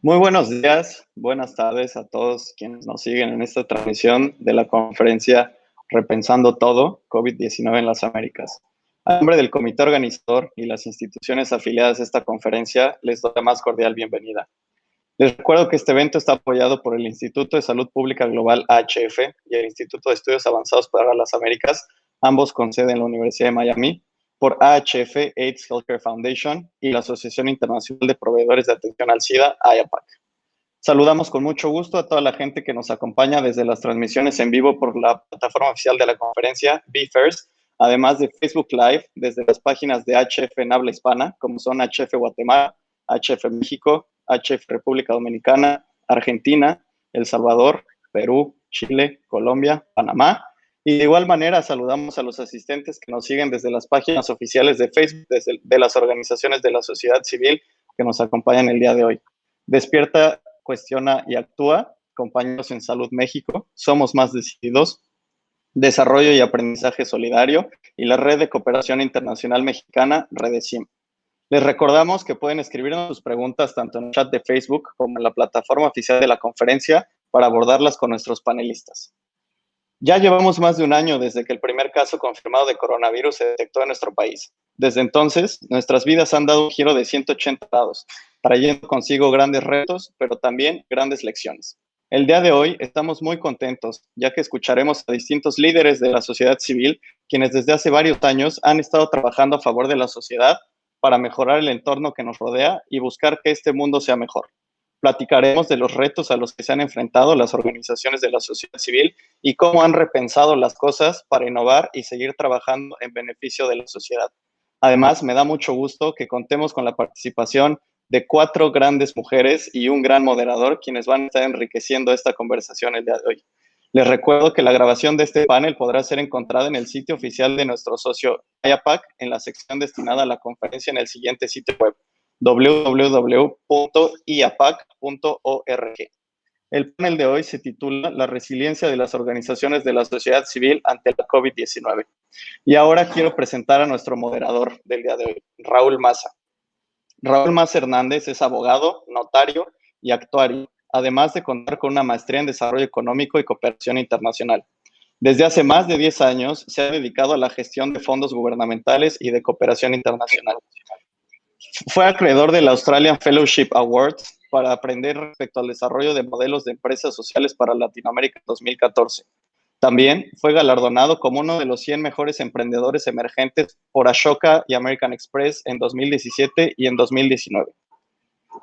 Muy buenos días, buenas tardes a todos quienes nos siguen en esta transmisión de la conferencia Repensando Todo, COVID-19 en las Américas. A nombre del comité organizador y las instituciones afiliadas a esta conferencia, les doy la más cordial bienvenida. Les recuerdo que este evento está apoyado por el Instituto de Salud Pública Global AHF y el Instituto de Estudios Avanzados para las Américas, ambos con sede en la Universidad de Miami, por AHF AIDS Healthcare Foundation y la Asociación Internacional de Proveedores de Atención al SIDA, IAPAC. Saludamos con mucho gusto a toda la gente que nos acompaña desde las transmisiones en vivo por la plataforma oficial de la conferencia, BeFirst, además de Facebook Live desde las páginas de HF en habla hispana, como son HF Guatemala, HF México, HF República Dominicana, Argentina, El Salvador, Perú, Chile, Colombia, Panamá. Y de igual manera saludamos a los asistentes que nos siguen desde las páginas oficiales de Facebook, de las organizaciones de la sociedad civil que nos acompañan el día de hoy. Despierta, cuestiona y actúa, compañeros en Salud México, Somos Más Decididos, Desarrollo y Aprendizaje Solidario y la Red de Cooperación Internacional Mexicana, Redecim. Les recordamos que pueden escribirnos sus preguntas tanto en el chat de Facebook como en la plataforma oficial de la conferencia para abordarlas con nuestros panelistas. Ya llevamos más de un año desde que el primer caso confirmado de coronavirus se detectó en nuestro país. Desde entonces, nuestras vidas han dado un giro de 180 grados, trayendo consigo grandes retos, pero también grandes lecciones. El día de hoy estamos muy contentos, ya que escucharemos a distintos líderes de la sociedad civil, quienes desde hace varios años han estado trabajando a favor de la sociedad para mejorar el entorno que nos rodea y buscar que este mundo sea mejor. Platicaremos de los retos a los que se han enfrentado las organizaciones de la sociedad civil y cómo han repensado las cosas para innovar y seguir trabajando en beneficio de la sociedad. Además, me da mucho gusto que contemos con la participación de 4 grandes mujeres y un gran moderador, quienes van a estar enriqueciendo esta conversación el día de hoy. Les recuerdo que la grabación de este panel podrá ser encontrada en el sitio oficial de nuestro socio IAPAC, en la sección destinada a la conferencia en el siguiente sitio web: www.iapac.org. El panel de hoy se titula La resiliencia de las organizaciones de la sociedad civil ante la COVID-19. Y ahora quiero presentar a nuestro moderador del día de hoy, Raúl Maza. Raúl Maza Hernández es abogado, notario y actuario, además de contar con una maestría en Desarrollo Económico y Cooperación Internacional. Desde hace más de 10 años se ha dedicado a la gestión de fondos gubernamentales y de cooperación internacional. Fue acreedor del Australian Fellowship Awards para aprender respecto al desarrollo de modelos de empresas sociales para Latinoamérica en 2014. También fue galardonado como uno de los 100 mejores emprendedores emergentes por Ashoka y American Express en 2017 y en 2019.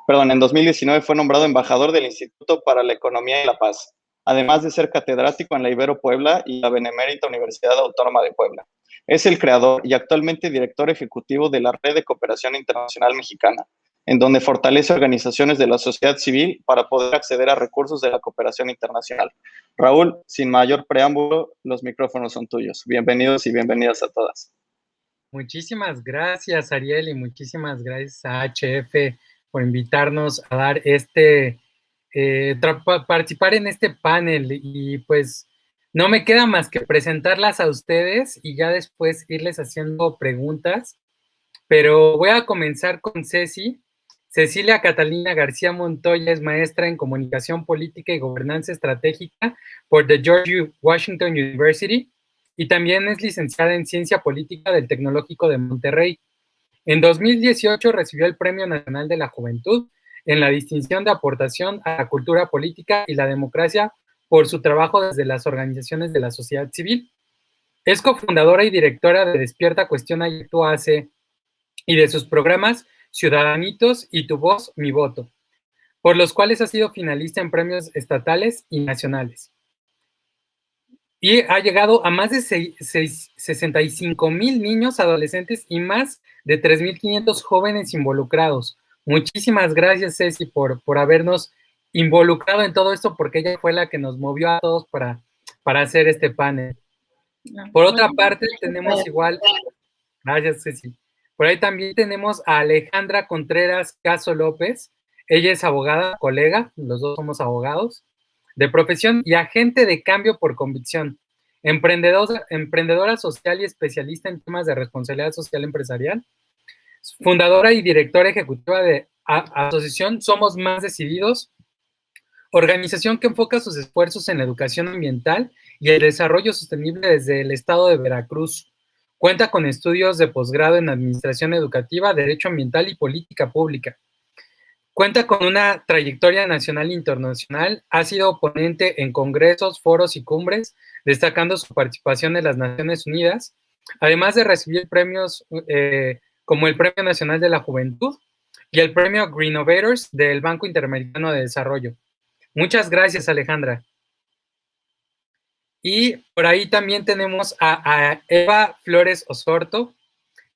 En 2019 fue nombrado embajador del Instituto para la Economía y la Paz, además de ser catedrático en la Ibero Puebla y la Benemérita Universidad Autónoma de Puebla. Es el creador y actualmente director ejecutivo de la Red de Cooperación Internacional Mexicana, en donde fortalece organizaciones de la sociedad civil para poder acceder a recursos de la cooperación internacional. Raúl, sin mayor preámbulo, los micrófonos son tuyos. Bienvenidos y bienvenidas a todas. Muchísimas gracias, Ariel, y muchísimas gracias a HF por invitarnos a dar participar en este panel. Y pues no me queda más que presentarlas a ustedes y ya después irles haciendo preguntas. Pero voy a comenzar con Ceci. Cecilia Catalina García Montoya es maestra en Comunicación Política y Gobernanza Estratégica por the George Washington University y también es licenciada en Ciencia Política del Tecnológico de Monterrey. En 2018 recibió el Premio Nacional de la Juventud en la distinción de aportación a la cultura política y la democracia por su trabajo desde las organizaciones de la sociedad civil. Es cofundadora y directora de Despierta, Cuestiona y Actúa AC y de sus programas Ciudadanitos y Tu Voz, Mi Voto, por los cuales ha sido finalista en premios estatales y nacionales. Y ha llegado a más de 65,000 niños, adolescentes y más de 3,500 jóvenes involucrados. Muchísimas gracias, Ceci, por habernos involucrado en todo esto, porque ella fue la que nos movió a todos para hacer este panel. Por otra parte, tenemos igual... Gracias, Ceci. Por ahí también tenemos a Alejandra Contreras Caso López. Ella es abogada, colega, los dos somos abogados de profesión y agente de cambio por convicción. Emprendedora social y especialista en temas de responsabilidad social empresarial. Fundadora y directora ejecutiva de asociación Somos Más Decididos, organización que enfoca sus esfuerzos en la educación ambiental y el desarrollo sostenible desde el estado de Veracruz. Cuenta con estudios de posgrado en Administración Educativa, Derecho Ambiental y Política Pública. Cuenta con una trayectoria nacional e internacional, ha sido ponente en congresos, foros y cumbres, destacando su participación en las Naciones Unidas, además de recibir premios como el Premio Nacional de la Juventud y el Premio Green Innovators del Banco Interamericano de Desarrollo. Muchas gracias, Alejandra. Y por ahí también tenemos a Eva Flores Osorto,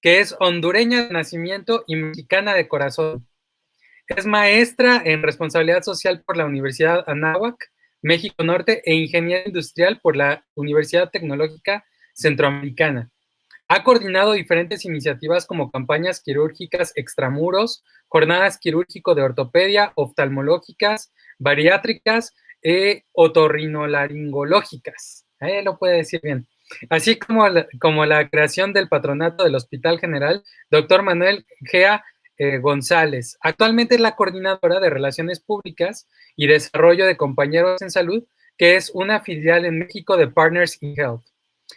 que es hondureña de nacimiento y mexicana de corazón. Es maestra en responsabilidad social por la Universidad Anáhuac, México Norte, e ingeniera industrial por la Universidad Tecnológica Centroamericana. Ha coordinado diferentes iniciativas como campañas quirúrgicas extramuros, jornadas quirúrgico de ortopedia, oftalmológicas, bariátricas e otorrinolaringológicas. Lo puede decir bien. Así como la creación del patronato del Hospital General Dr. Manuel Gea González. Actualmente es la coordinadora de Relaciones Públicas y Desarrollo de Compañeros en Salud, que es una filial en México de Partners in Health,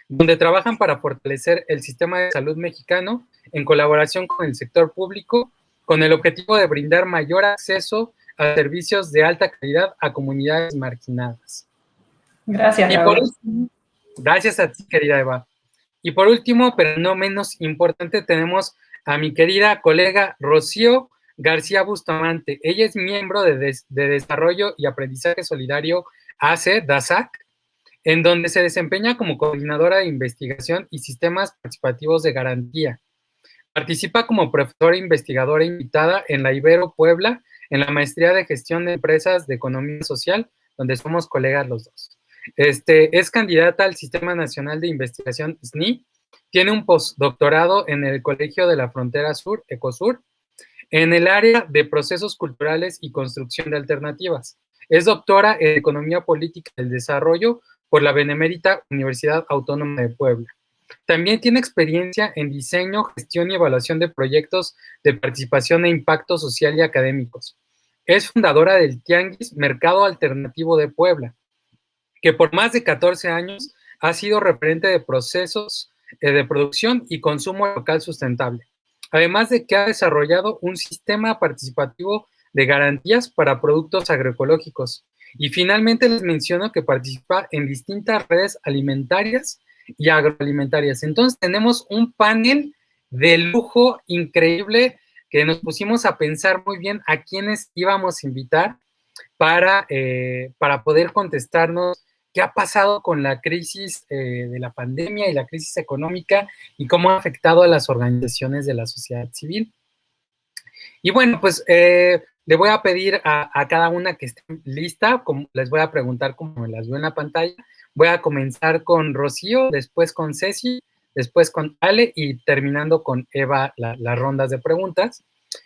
donde trabajan para fortalecer el sistema de salud mexicano en colaboración con el sector público, con el objetivo de brindar mayor acceso a servicios de alta calidad a comunidades marginadas. Gracias, Raúl. Gracias a ti, querida Eva. Y por último, pero no menos importante, tenemos a mi querida colega Rocío García Bustamante. Ella es miembro de Desarrollo y Aprendizaje Solidario AC, DASAC, en donde se desempeña como coordinadora de investigación y sistemas participativos de garantía. Participa como profesora investigadora invitada en la Ibero Puebla, en la maestría de gestión de empresas de economía social, donde somos colegas los dos. Es candidata al Sistema Nacional de Investigación SNI, tiene un postdoctorado en el Colegio de la Frontera Sur, ECOSUR, en el área de procesos culturales y construcción de alternativas. Es doctora en Economía Política del Desarrollo por la Benemérita Universidad Autónoma de Puebla. También tiene experiencia en diseño, gestión y evaluación de proyectos de participación e impacto social y académicos. Es fundadora del Tianguis Mercado Alternativo de Puebla, que por más de 14 años ha sido referente de procesos de producción y consumo local sustentable, además de que ha desarrollado un sistema participativo de garantías para productos agroecológicos. Y finalmente les menciono que participa en distintas redes alimentarias y agroalimentarias. Entonces tenemos un panel de lujo increíble que nos pusimos a pensar muy bien a quiénes íbamos a invitar para poder contestarnos qué ha pasado con la crisis de la pandemia y la crisis económica y cómo ha afectado a las organizaciones de la sociedad civil. Y bueno, pues le voy a pedir a cada una que esté lista, como les voy a preguntar como me las veo en la pantalla. Voy a comenzar con Rocío, después con Ceci, después con Ale y terminando con Eva las rondas de preguntas.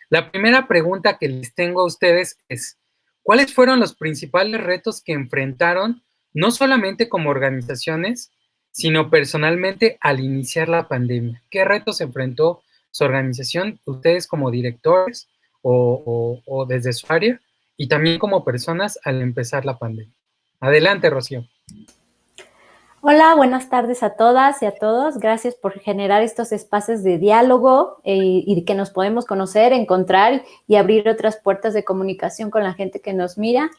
La primera pregunta que les tengo a ustedes es, ¿cuáles fueron los principales retos que enfrentaron, no solamente como organizaciones, sino personalmente al iniciar la pandemia? ¿Qué retos enfrentó su organización, ustedes como directores o desde su área, y también como personas al empezar la pandemia? Adelante, Rocío. Hola, buenas tardes a todas y a todos. Gracias por generar estos espacios de diálogo y que nos podemos conocer, encontrar y abrir otras puertas de comunicación con la gente que nos mira.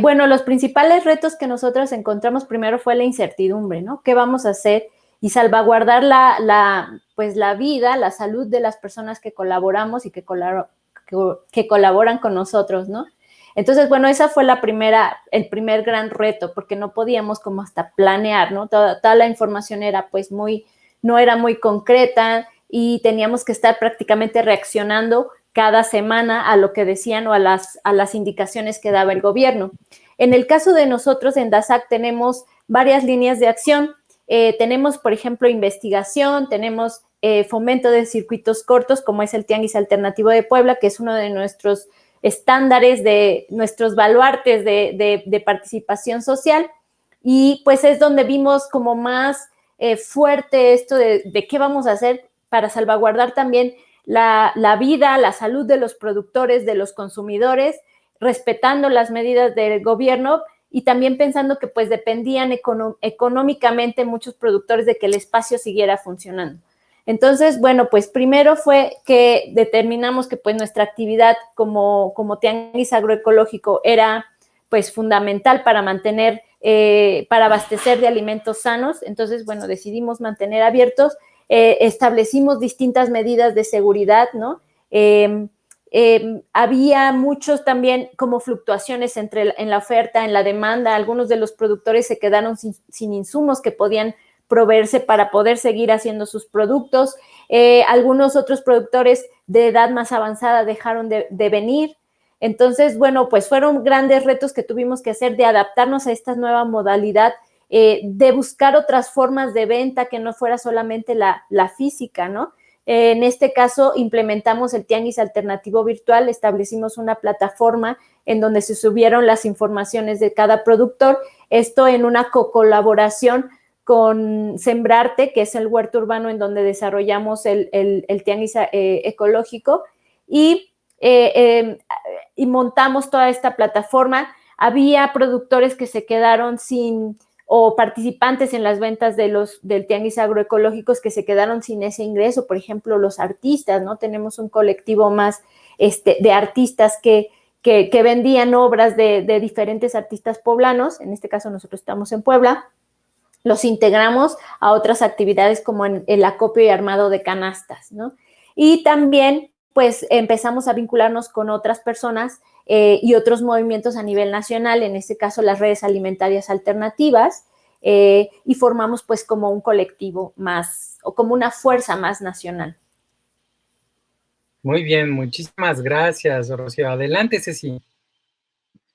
Bueno, los principales retos que nosotros encontramos primero fue la incertidumbre, ¿no? ¿Qué vamos a hacer? Y salvaguardar la vida, la salud de las personas que colaboramos y que colaboran con nosotros, ¿no? Entonces, bueno, esa fue el primer gran reto, porque no podíamos como hasta planear, ¿no? Toda la información era pues no era muy concreta y teníamos que estar prácticamente reaccionando cada semana a lo que decían o a las indicaciones que daba el gobierno. En el caso de nosotros en DASAC tenemos varias líneas de acción. Tenemos, por ejemplo, investigación, tenemos fomento de circuitos cortos, como es el Tianguis Alternativo de Puebla, que es uno de nuestros estándares, de nuestros baluartes de participación social, y pues es donde vimos como más fuerte esto de qué vamos a hacer para salvaguardar también la vida, la salud de los productores, de los consumidores, respetando las medidas del gobierno y también pensando que pues dependían económicamente muchos productores de que el espacio siguiera funcionando. Entonces, bueno, pues primero fue que determinamos que pues nuestra actividad como tianguis agroecológico era pues fundamental para mantener, para abastecer de alimentos sanos. Entonces, bueno, decidimos mantener abiertos, establecimos distintas medidas de seguridad, ¿no? Había muchos también como fluctuaciones en la oferta, en la demanda. Algunos de los productores se quedaron sin insumos que podían proveerse para poder seguir haciendo sus productos. Algunos otros productores de edad más avanzada dejaron de venir. Entonces, bueno, pues fueron grandes retos que tuvimos que hacer de adaptarnos a esta nueva modalidad, de buscar otras formas de venta que no fuera solamente la física, ¿no? En este caso, implementamos el Tianguis Alternativo Virtual, establecimos una plataforma en donde se subieron las informaciones de cada productor, esto en una colaboración con Sembrarte, que es el huerto urbano en donde desarrollamos el Tianguis ecológico, y montamos toda esta plataforma. Había productores que se quedaron sin, o participantes en las ventas del tianguis agroecológicos que se quedaron sin ese ingreso, por ejemplo, los artistas, ¿no? Tenemos un colectivo más de artistas que vendían obras de diferentes artistas poblanos, en este caso nosotros estamos en Puebla, los integramos a otras actividades como en el acopio y armado de canastas, ¿no? Y también, pues, empezamos a vincularnos con otras personas y otros movimientos a nivel nacional, en este caso las redes alimentarias alternativas, y formamos pues como un colectivo más, o como una fuerza más nacional. Muy bien, muchísimas gracias, Rocío. Adelante, Ceci.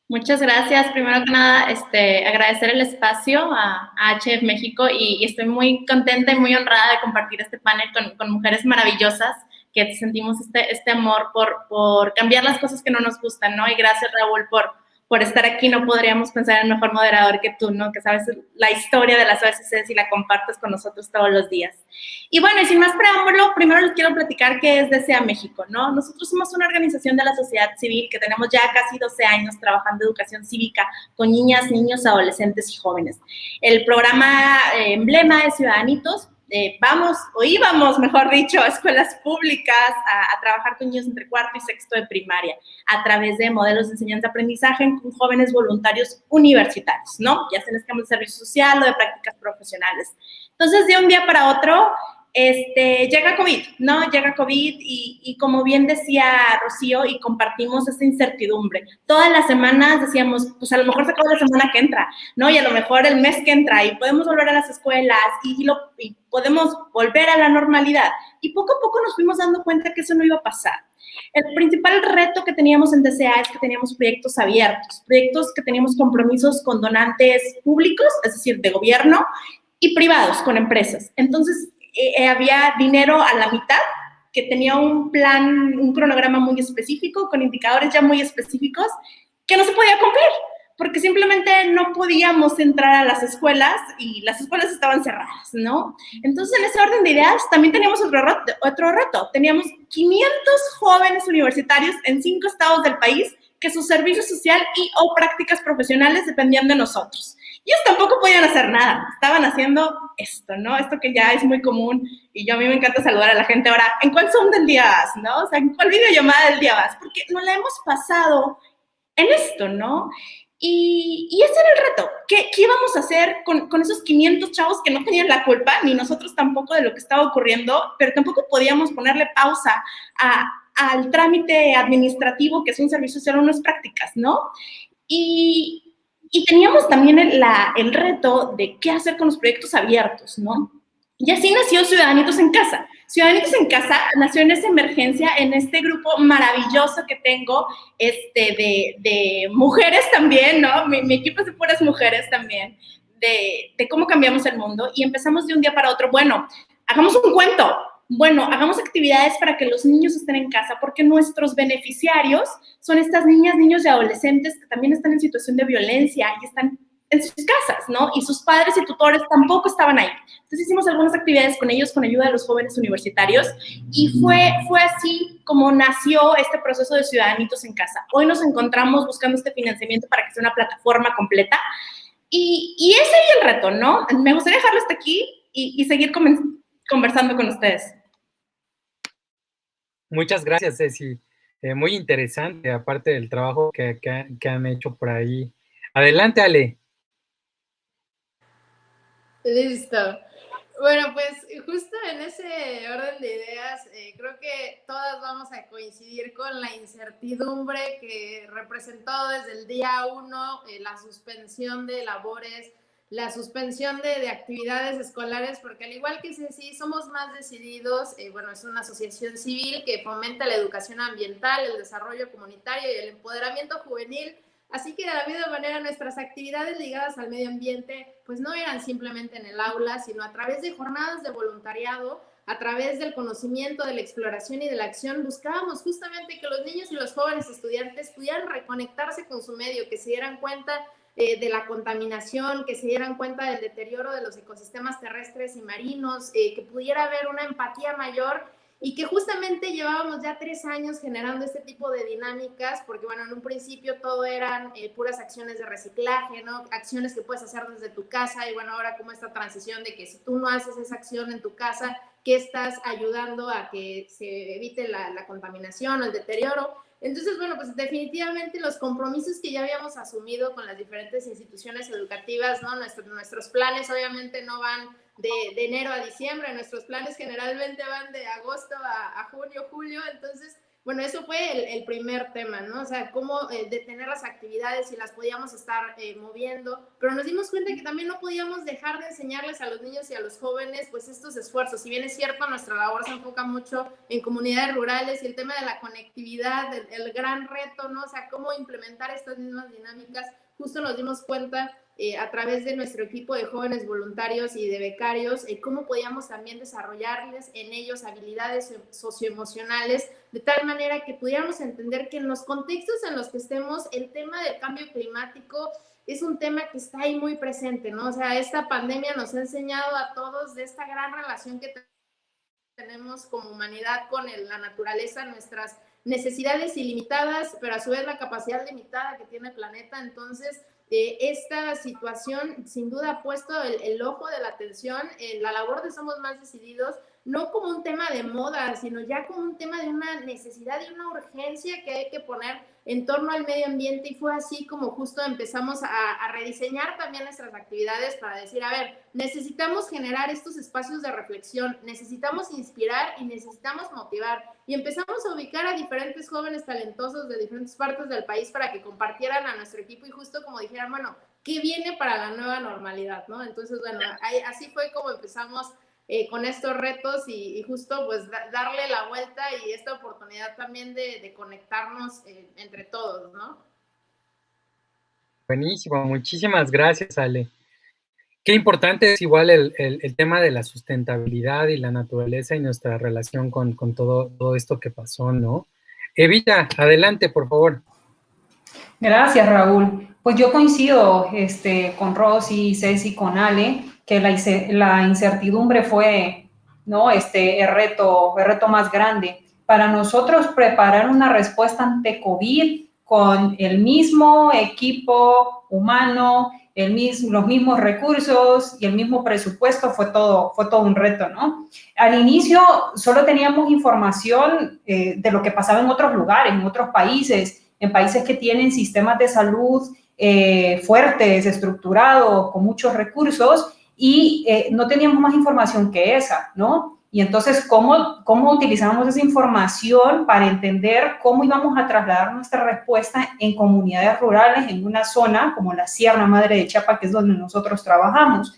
Muchas gracias. Primero que nada, agradecer el espacio a HF México y estoy muy contenta y muy honrada de compartir este panel con mujeres maravillosas que sentimos este amor por cambiar las cosas que no nos gustan, ¿no? Y gracias, Raúl, por estar aquí. No podríamos pensar en mejor moderador que tú, ¿no? Que sabes la historia de las OSCs y la compartes con nosotros todos los días. Y bueno, y sin más preámbulo, primero les quiero platicar qué es Desea México, ¿no? Nosotros somos una organización de la sociedad civil que tenemos ya casi 12 años trabajando educación cívica con niñas, niños, adolescentes y jóvenes. El programa emblema de Ciudadanitos, íbamos, mejor dicho, a escuelas públicas a trabajar con niños entre cuarto y sexto de primaria a través de modelos de enseñanza-aprendizaje con jóvenes voluntarios universitarios, ¿no? Ya sea en esquemas de servicio social o de prácticas profesionales. Entonces, de un día para otro, llega COVID, ¿no? Llega COVID y como bien decía Rocío, y compartimos esa incertidumbre. Todas las semanas decíamos, pues a lo mejor se acaba la semana que entra, ¿no? Y a lo mejor el mes que entra y podemos volver a las escuelas y podemos volver a la normalidad. Y poco a poco nos fuimos dando cuenta que eso no iba a pasar. El principal reto que teníamos en DCA es que teníamos proyectos abiertos, proyectos que teníamos compromisos con donantes públicos, es decir, de gobierno, y privados, con empresas. Entonces, había dinero a la mitad que tenía un plan, un cronograma muy específico, con indicadores ya muy específicos, que no se podía cumplir, porque simplemente no podíamos entrar a las escuelas y las escuelas estaban cerradas, ¿no? Entonces, en ese orden de ideas, también teníamos otro reto. Teníamos 500 jóvenes universitarios en 5 estados del país que su servicio social o prácticas profesionales dependían de nosotros. Ellos tampoco podían hacer nada, estaban haciendo esto, ¿no? Esto que ya es muy común, y a mí me encanta saludar a la gente ahora, ¿en cuál Zoom del día vas, no? O sea, ¿en cuál videollamada del día vas? Porque nos la hemos pasado en esto, ¿no? Y ese era el reto. ¿Qué íbamos a hacer con esos 500 chavos que no tenían la culpa, ni nosotros tampoco, de lo que estaba ocurriendo, pero tampoco podíamos ponerle pausa al trámite administrativo que es un servicio social o unas prácticas, ¿no? Y teníamos también el reto de qué hacer con los proyectos abiertos, ¿no? Y así nació Ciudadanitos en Casa. Ciudadanitos en Casa nació en esa emergencia, en este grupo maravilloso que tengo, de mujeres también, ¿no? Mi equipo es de puras mujeres también, de cómo cambiamos el mundo. Y empezamos de un día para otro, bueno, hagamos un cuento. Bueno, hagamos actividades para que los niños estén en casa, porque nuestros beneficiarios son estas niñas, niños y adolescentes que también están en situación de violencia y están en sus casas, ¿no? Y sus padres y tutores tampoco estaban ahí. Entonces hicimos algunas actividades con ellos con ayuda de los jóvenes universitarios y fue así como nació este proceso de Ciudadanitos en Casa. Hoy nos encontramos buscando este financiamiento para que sea una plataforma completa y ese es el reto, ¿no? Me gustaría dejarlo hasta aquí y seguir conversando con ustedes. Muchas gracias, Ceci. Muy interesante, aparte del trabajo que han hecho por ahí. Adelante, Ale. Listo. Bueno, pues justo en ese orden de ideas, creo que todas vamos a coincidir con la incertidumbre que representó desde el día 1 la suspensión de labores, la suspensión de actividades escolares, porque al igual que sí, somos más decididos, bueno, es una asociación civil que fomenta la educación ambiental, el desarrollo comunitario y el empoderamiento juvenil. Así que de la misma manera nuestras actividades ligadas al medio ambiente pues no eran simplemente en el aula, sino a través de jornadas de voluntariado, a través del conocimiento, de la exploración y de la acción, buscábamos justamente que los niños y los jóvenes estudiantes pudieran reconectarse con su medio, que se dieran cuenta de la contaminación, que se dieran cuenta del deterioro de los ecosistemas terrestres y marinos, que pudiera haber una empatía mayor y que justamente llevábamos ya 3 años generando este tipo de dinámicas, porque bueno, en un principio todo eran puras acciones de reciclaje, ¿no? Acciones que puedes hacer desde tu casa, y bueno, ahora como esta transición de que si tú no haces esa acción en tu casa, ¿qué estás ayudando a que se evite la contaminación o el deterioro? Entonces, bueno, pues definitivamente los compromisos que ya habíamos asumido con las diferentes instituciones educativas, ¿no? Nuestros planes obviamente no van de enero a diciembre, nuestros planes generalmente van de agosto a junio, julio, entonces, bueno, eso fue el primer tema, ¿no? O sea, cómo detener las actividades y las podíamos estar moviendo, pero nos dimos cuenta que también no podíamos dejar de enseñarles a los niños y a los jóvenes, pues, estos esfuerzos. Si bien es cierto, nuestra labor se enfoca mucho en comunidades rurales y el tema de la conectividad, el gran reto, ¿no? O sea, cómo implementar estas mismas dinámicas, justo nos dimos cuenta a través de nuestro equipo de jóvenes voluntarios y de becarios, cómo podíamos también desarrollarles en ellos habilidades socioemocionales, de tal manera que pudiéramos entender que en los contextos en los que estemos, el tema del cambio climático es un tema que está ahí muy presente, ¿no? O sea, esta pandemia nos ha enseñado a todos de esta gran relación que tenemos como humanidad con la naturaleza, nuestras necesidades ilimitadas, pero a su vez la capacidad limitada que tiene el planeta. Entonces, esta situación sin duda ha puesto el ojo de la atención en la labor de Somos Más Decididos, no como un tema de moda, sino ya como un tema de una necesidad y una urgencia que hay que poner en torno al medio ambiente, y fue así como justo empezamos a rediseñar también nuestras actividades para decir, a ver, necesitamos generar estos espacios de reflexión, necesitamos inspirar y necesitamos motivar, y empezamos a ubicar a diferentes jóvenes talentosos de diferentes partes del país para que compartieran a nuestro equipo y justo como dijeran, bueno, ¿qué viene para la nueva normalidad, ¿no? Entonces, bueno, así fue como empezamos con estos retos y justo pues darle la vuelta y esta oportunidad también de conectarnos entre todos, ¿no? Buenísimo, muchísimas gracias, Ale. Qué importante es igual el tema de la sustentabilidad y la naturaleza y nuestra relación con todo esto que pasó, ¿no? Evita, adelante, por favor. Gracias, Raúl. Pues yo coincido con Rosy, Ceci, con Ale, que la incertidumbre fue, ¿no? el reto más grande. Para nosotros preparar una respuesta ante COVID con el mismo equipo humano, los mismos recursos y el mismo presupuesto fue todo un reto, ¿no? Al inicio solo teníamos información de lo que pasaba en otros lugares, en otros países, en países que tienen sistemas de salud fuertes, estructurados, con muchos recursos, y no teníamos más información que esa, ¿no? Y entonces, ¿cómo utilizamos esa información para entender cómo íbamos a trasladar nuestra respuesta en comunidades rurales, en una zona como la Sierra Madre de Chiapas, que es donde nosotros trabajamos?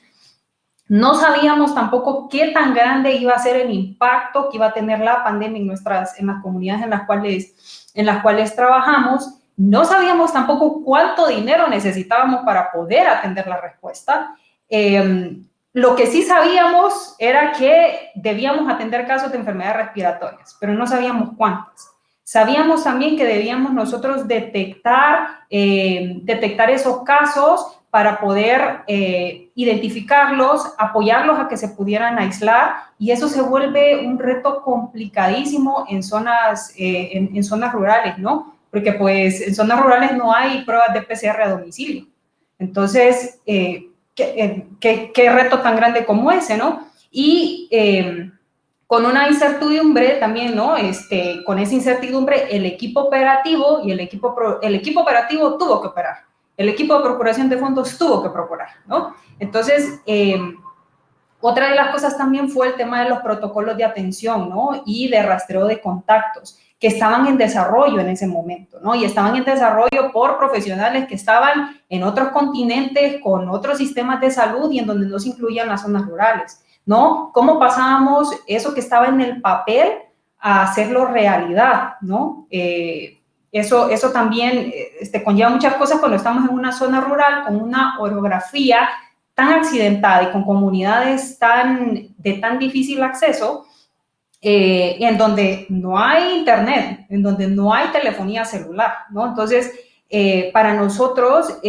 No sabíamos tampoco qué tan grande iba a ser el impacto que iba a tener la pandemia en las comunidades en las cuales trabajamos. No sabíamos tampoco cuánto dinero necesitábamos para poder atender la respuesta. Lo que sí sabíamos era que debíamos atender casos de enfermedades respiratorias, pero no sabíamos cuántas. Sabíamos también que debíamos nosotros detectar esos casos para poder identificarlos, apoyarlos a que se pudieran aislar, y eso se vuelve un reto complicadísimo en zonas rurales, ¿no? Porque pues en zonas rurales no hay pruebas de PCR a domicilio. Entonces, ¿qué reto tan grande como ese, ¿no? Y con una incertidumbre también, ¿no? Con esa incertidumbre, el equipo operativo y el equipo operativo tuvo que operar. El equipo de procuración de fondos tuvo que procurar, ¿no? Entonces, otra de las cosas también fue el tema de los protocolos de atención, ¿no? Y de rastreo de contactos, que estaban en desarrollo en ese momento, ¿no? Y estaban en desarrollo por profesionales que estaban en otros continentes, con otros sistemas de salud y en donde no se incluían las zonas rurales, ¿no? ¿Cómo pasábamos eso que estaba en el papel a hacerlo realidad, ¿no? Eso también conlleva muchas cosas cuando estamos en una zona rural con una orografía tan accidentada y con comunidades de tan difícil acceso, en donde no hay internet, en donde no hay telefonía celular, ¿no? Entonces, para nosotros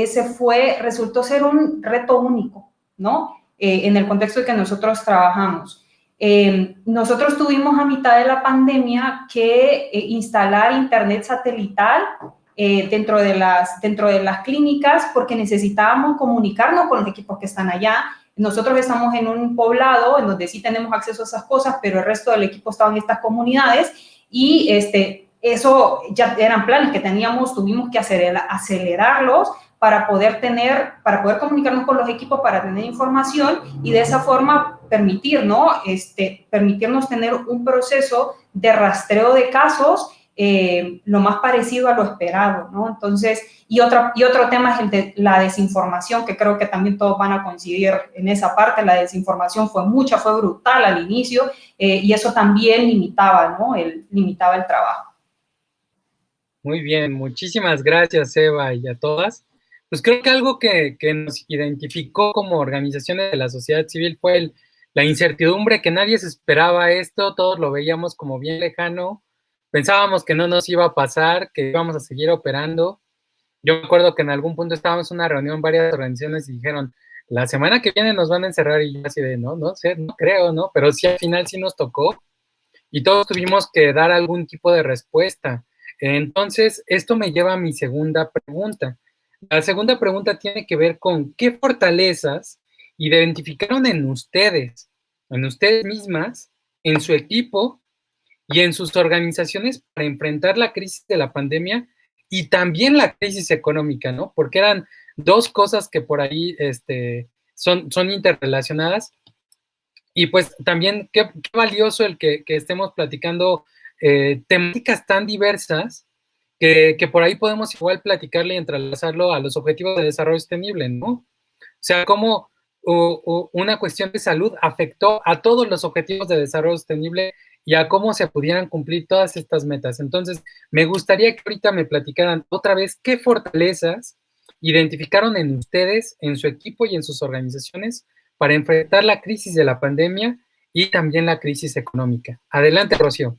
resultó ser un reto único, ¿no? En el contexto en que nosotros trabajamos. Nosotros tuvimos a mitad de la pandemia que instalar internet satelital dentro de las clínicas, porque necesitábamos comunicarnos con los equipos que están allá. Nosotros estamos en un poblado en donde sí tenemos acceso a esas cosas, pero el resto del equipo estaba en estas comunidades, y eso ya eran planes que tuvimos que acelerarlos para poder comunicarnos con los equipos, para tener información y de esa forma permitirnos tener un proceso de rastreo de casos lo más parecido a lo esperado, ¿no? Entonces, y otro tema es el de la desinformación, que creo que también todos van a coincidir en esa parte. La desinformación fue brutal al inicio, y eso también limitaba, ¿no? Limitaba el trabajo. Muy bien, muchísimas gracias, Eva, y a todas. Pues creo que algo que nos identificó como organizaciones de la sociedad civil fue la incertidumbre, que nadie se esperaba esto, todos lo veíamos como bien lejano, pensábamos que no nos iba a pasar, que íbamos a seguir operando. Yo me acuerdo que en algún punto estábamos en una reunión, varias organizaciones, y dijeron, la semana que viene nos van a encerrar, y yo así de, no sé, no creo, ¿no? Pero sí, al final sí nos tocó, y todos tuvimos que dar algún tipo de respuesta. Entonces, esto me lleva a mi segunda pregunta. La segunda pregunta tiene que ver con qué fortalezas identificaron en ustedes mismas, en su equipo y en sus organizaciones para enfrentar la crisis de la pandemia y también la crisis económica, ¿no? Porque eran dos cosas que por ahí son interrelacionadas. Y pues también qué valioso el que estemos platicando temáticas tan diversas que por ahí podemos igual platicarle y entrelazarlo a los objetivos de desarrollo sostenible, ¿no? O sea, cómo una cuestión de salud afectó a todos los objetivos de desarrollo sostenible y a cómo se pudieran cumplir todas estas metas. Entonces, me gustaría que ahorita me platicaran otra vez qué fortalezas identificaron en ustedes, en su equipo y en sus organizaciones para enfrentar la crisis de la pandemia y también la crisis económica. Adelante, Rocío.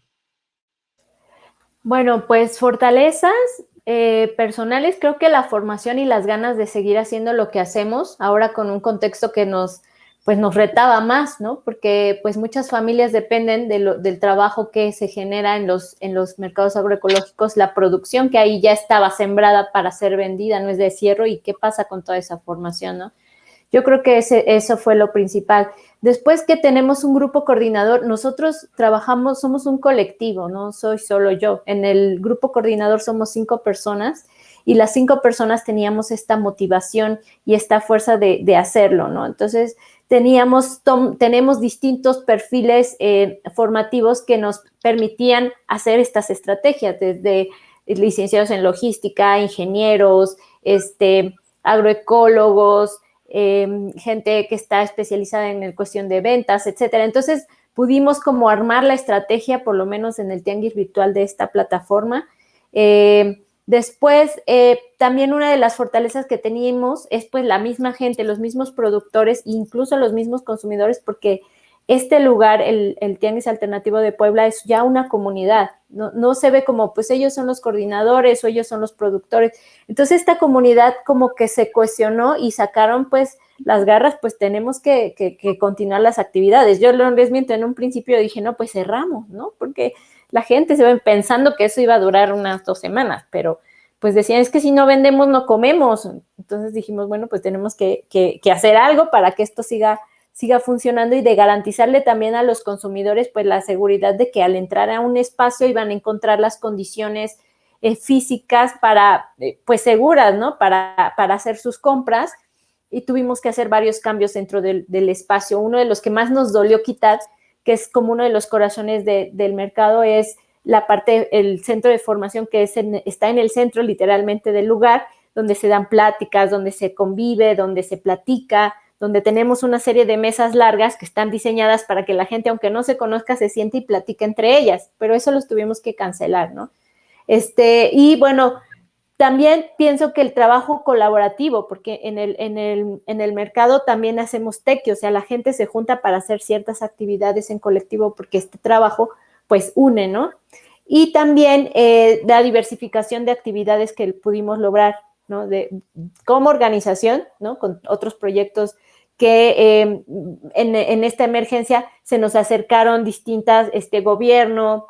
Bueno, pues fortalezas personales, creo que la formación y las ganas de seguir haciendo lo que hacemos, ahora con un contexto que nos retaba más, ¿no? Porque pues muchas familias dependen del trabajo que se genera en los mercados agroecológicos, la producción que ahí ya estaba sembrada para ser vendida, no es de cierre, y qué pasa con toda esa formación, ¿no? Yo creo que eso fue lo principal. Después que tenemos un grupo coordinador, nosotros trabajamos, somos un colectivo, no soy solo yo. En el grupo coordinador somos 5 personas y las 5 personas teníamos esta motivación y esta fuerza de hacerlo, ¿no? Entonces, tenemos distintos perfiles formativos que nos permitían hacer estas estrategias, desde licenciados en logística, ingenieros, agroecólogos, gente que está especializada en cuestión de ventas, etcétera. Entonces, pudimos como armar la estrategia, por lo menos en el tianguis virtual de esta plataforma. Después, también una de las fortalezas que teníamos es pues la misma gente, los mismos productores, incluso los mismos consumidores, porque este lugar, el Tianguis Alternativo de Puebla, es ya una comunidad, no se ve como, pues ellos son los coordinadores o ellos son los productores. Entonces esta comunidad como que se cuestionó y sacaron pues las garras, pues tenemos que continuar las actividades. Yo les miento, en un principio dije, no, pues cerramos, ¿no? Porque la gente se va pensando que eso iba a durar unas 2 semanas, pero pues decían, es que si no vendemos, no comemos. Entonces dijimos, bueno, pues tenemos que hacer algo para que esto siga funcionando y de garantizarle también a los consumidores pues la seguridad de que al entrar a un espacio iban a encontrar las condiciones físicas para, pues seguras, ¿no? Para hacer sus compras, y tuvimos que hacer varios cambios dentro del espacio. Uno de los que más nos dolió quitar, que es como uno de los corazones del mercado, es la parte, el centro de formación que está en el centro literalmente del lugar, donde se dan pláticas, donde se convive, donde se platica, donde tenemos una serie de mesas largas que están diseñadas para que la gente, aunque no se conozca, se siente y platique entre ellas, pero eso los tuvimos que cancelar, ¿no? Y bueno, también pienso que el trabajo colaborativo, porque en el mercado también hacemos tequio, o sea, la gente se junta para hacer ciertas actividades en colectivo porque este trabajo, pues, une, ¿no? Y también la diversificación de actividades que pudimos lograr, ¿no? Como organización, ¿no? Con otros proyectos que en esta emergencia se nos acercaron distintas gobierno,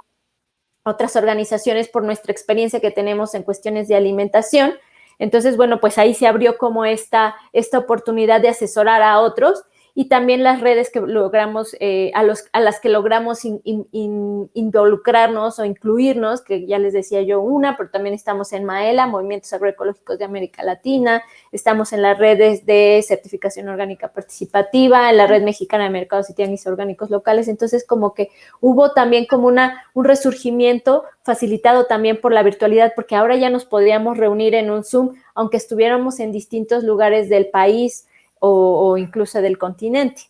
otras organizaciones por nuestra experiencia que tenemos en cuestiones de alimentación. Entonces, bueno, pues ahí se abrió como esta oportunidad de asesorar a otros, y también las redes que logramos, a las que logramos involucrarnos o incluirnos, que ya les decía yo pero también estamos en Maela, Movimientos Agroecológicos de América Latina, estamos en las redes de certificación orgánica participativa, en la Red Mexicana de Mercados y Tianguis Orgánicos Locales. Entonces, como que hubo también como un resurgimiento facilitado también por la virtualidad, porque ahora ya nos podíamos reunir en un Zoom, aunque estuviéramos en distintos lugares del país, o incluso del continente.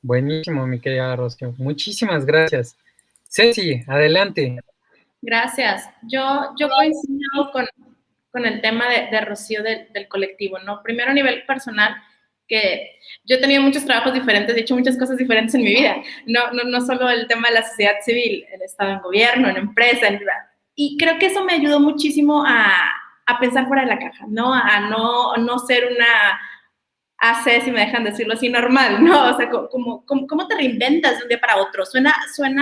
Buenísimo, mi querida Rocío. Muchísimas gracias. Ceci, adelante. Gracias. Yo coincido con el tema de Rocío del colectivo, ¿no? Primero a nivel personal, que yo he tenido muchos trabajos diferentes, he hecho muchas cosas diferentes en mi vida. No solo el tema de la sociedad civil, he estado en gobierno, en empresa, y creo que eso me ayudó muchísimo a pensar fuera de la caja, ¿no? A no ser una si me dejan decirlo así, normal, ¿no? O sea, ¿cómo te reinventas de un día para otro? Suena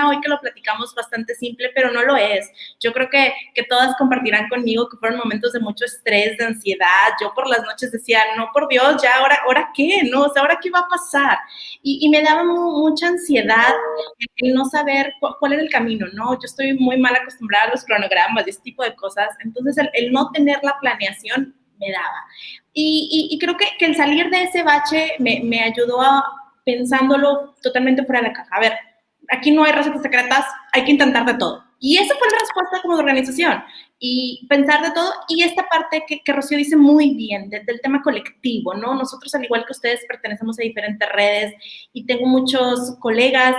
hoy que lo platicamos bastante simple, pero no lo es. Yo creo que todas compartirán conmigo que fueron momentos de mucho estrés, de ansiedad. Yo por las noches decía, no, por Dios, ya, ¿ahora qué? ¿No? O sea, ¿ahora qué va a pasar? Y me daba mucha ansiedad el no saber cuál era el camino, ¿no? Yo estoy muy mal acostumbrada a los cronogramas y ese tipo de cosas. Entonces, el no tener la planeación me daba. Y creo que el salir de ese bache me ayudó pensándolo totalmente fuera de la caja. A ver, aquí no hay recetas secretas, hay que intentar de todo. Y esa fue la respuesta como de organización, y pensar de todo. Y esta parte que Rocío dice muy bien, del tema colectivo, ¿no? Nosotros, al igual que ustedes, pertenecemos a diferentes redes, y tengo muchos colegas,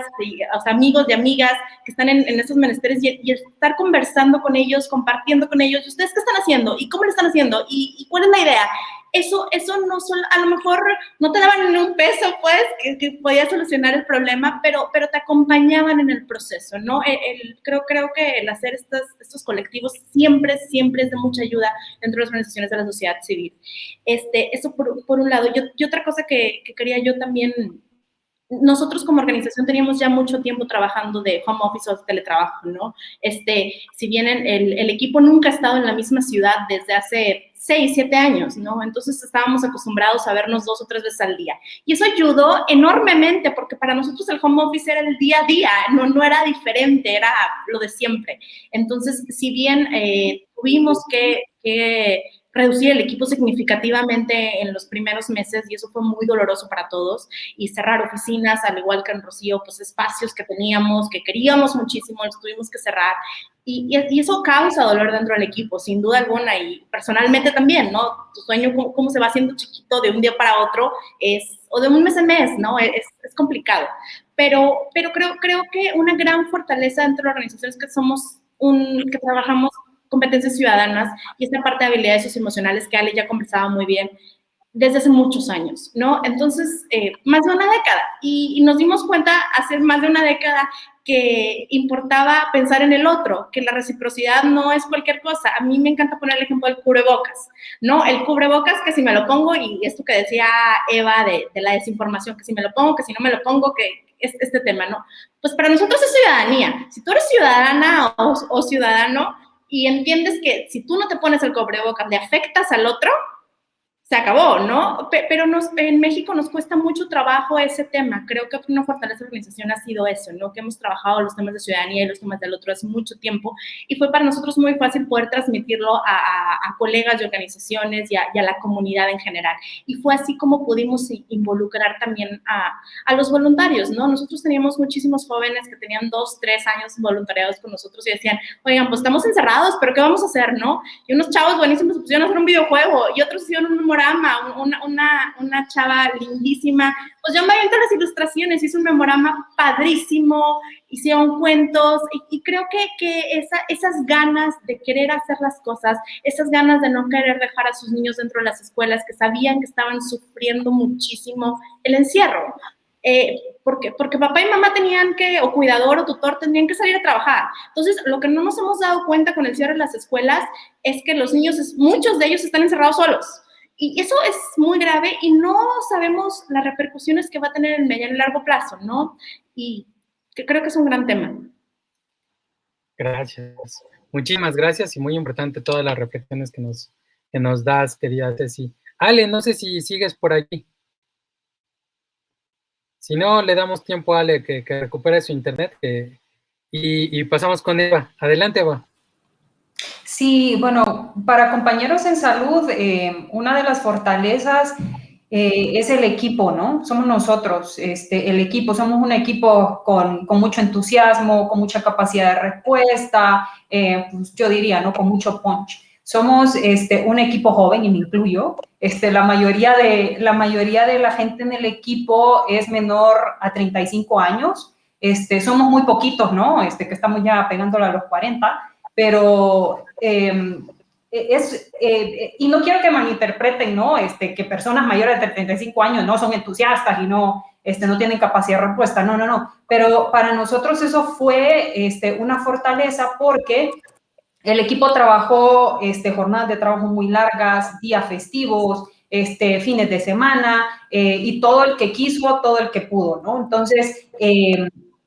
o sea, amigos y amigas que están en estos menesteres, y estar conversando con ellos, compartiendo con ellos, ¿ustedes qué están haciendo? ¿Y cómo lo están haciendo? ¿Y cuál es la idea? Eso no solo, a lo mejor no te daban ni un peso, pues, que podía solucionar el problema, pero te acompañaban en el proceso, ¿no? Creo que el hacer estos colectivos siempre es de mucha ayuda dentro de las organizaciones de la sociedad civil. Eso por un lado. Y otra cosa que quería yo también, nosotros como organización teníamos ya mucho tiempo trabajando de home office o teletrabajo, ¿no? Si bien el equipo nunca ha estado en la misma ciudad desde hace 6, 7 años, ¿no? Entonces estábamos acostumbrados a vernos 2 o 3 veces al día. Y eso ayudó enormemente, porque para nosotros el home office era el día a día, no era diferente, era lo de siempre. Entonces, si bien tuvimos que reducir el equipo significativamente en los primeros meses, y eso fue muy doloroso para todos, y cerrar oficinas, al igual que en Rocío, pues espacios que teníamos, que queríamos muchísimo, los tuvimos que cerrar, y eso causa dolor dentro del equipo, sin duda alguna, y personalmente también, ¿no? Tu sueño, cómo se va haciendo chiquito de un día para otro, o de un mes en mes, ¿no? Es complicado, pero creo que una gran fortaleza dentro de la organización es que que trabajamos competencias ciudadanas, y esta parte de habilidades socioemocionales que Ale ya conversaba muy bien. desde hace muchos años, ¿no? Entonces, más de una década. Y nos dimos cuenta hace más de una década que importaba pensar en el otro, que la reciprocidad no es cualquier cosa. A mí me encanta poner el ejemplo del cubrebocas, ¿no? El cubrebocas que si me lo pongo, y esto que decía Eva de la desinformación, que si me lo pongo, que si no me lo pongo, que es este tema, ¿no? Pues para nosotros es ciudadanía. Si tú eres ciudadana o ciudadano y entiendes que si tú no te pones el cubrebocas, le afectas al otro, se acabó, ¿no? Pero en México nos cuesta mucho trabajo ese tema. Creo que una fortaleza de la organización ha sido eso, ¿no? Que hemos trabajado los temas de ciudadanía y los temas del otro hace mucho tiempo y fue para nosotros muy fácil poder transmitirlo a colegas de organizaciones y a la comunidad en general. Y fue así como pudimos involucrar también a los voluntarios, ¿no? Nosotros teníamos muchísimos jóvenes que tenían 2, 3 años voluntariados con nosotros y decían, oigan, pues estamos encerrados, pero ¿qué vamos a hacer, no? Y unos chavos buenísimos se pusieron a hacer un videojuego y otros hicieron un memorama, una chava lindísima, pues yo me aventé las ilustraciones, hice un memorama padrísimo, hicieron cuentos, y creo que esas ganas de querer hacer las cosas, esas ganas de no querer dejar a sus niños dentro de las escuelas, que sabían que estaban sufriendo muchísimo el encierro, porque papá y mamá tenían que, o cuidador o tutor, tenían que salir a trabajar. Entonces, lo que no nos hemos dado cuenta con el cierre de las escuelas es que los niños, muchos de ellos están encerrados solos. Y eso es muy grave y no sabemos las repercusiones que va a tener en el mediano y largo plazo, ¿no? Y que creo que es un gran tema. Gracias. Muchísimas gracias y muy importante todas las reflexiones que nos das, querida Ceci. Ale, no sé si sigues por aquí. Si no, le damos tiempo a Ale que recupere su internet y pasamos con Eva. Adelante, Eva. Sí, bueno, para compañeros en salud, una de las fortalezas es el equipo, ¿no? Somos nosotros, el equipo, somos un equipo con mucho entusiasmo, con mucha capacidad de respuesta, pues yo diría, ¿no? Con mucho punch. Somos un equipo joven, y me incluyo. La mayoría de la gente en el equipo es menor a 35 años. Somos muy poquitos, ¿no? Que estamos ya pegándole a los 40, pero y no quiero que malinterpreten, ¿no? Que personas mayores de 35 años no son entusiastas y no tienen capacidad de respuesta. No. Pero para nosotros eso fue una fortaleza porque el equipo trabajó jornadas de trabajo muy largas, días festivos, fines de semana, y todo el que quiso, todo el que pudo, ¿no? Entonces,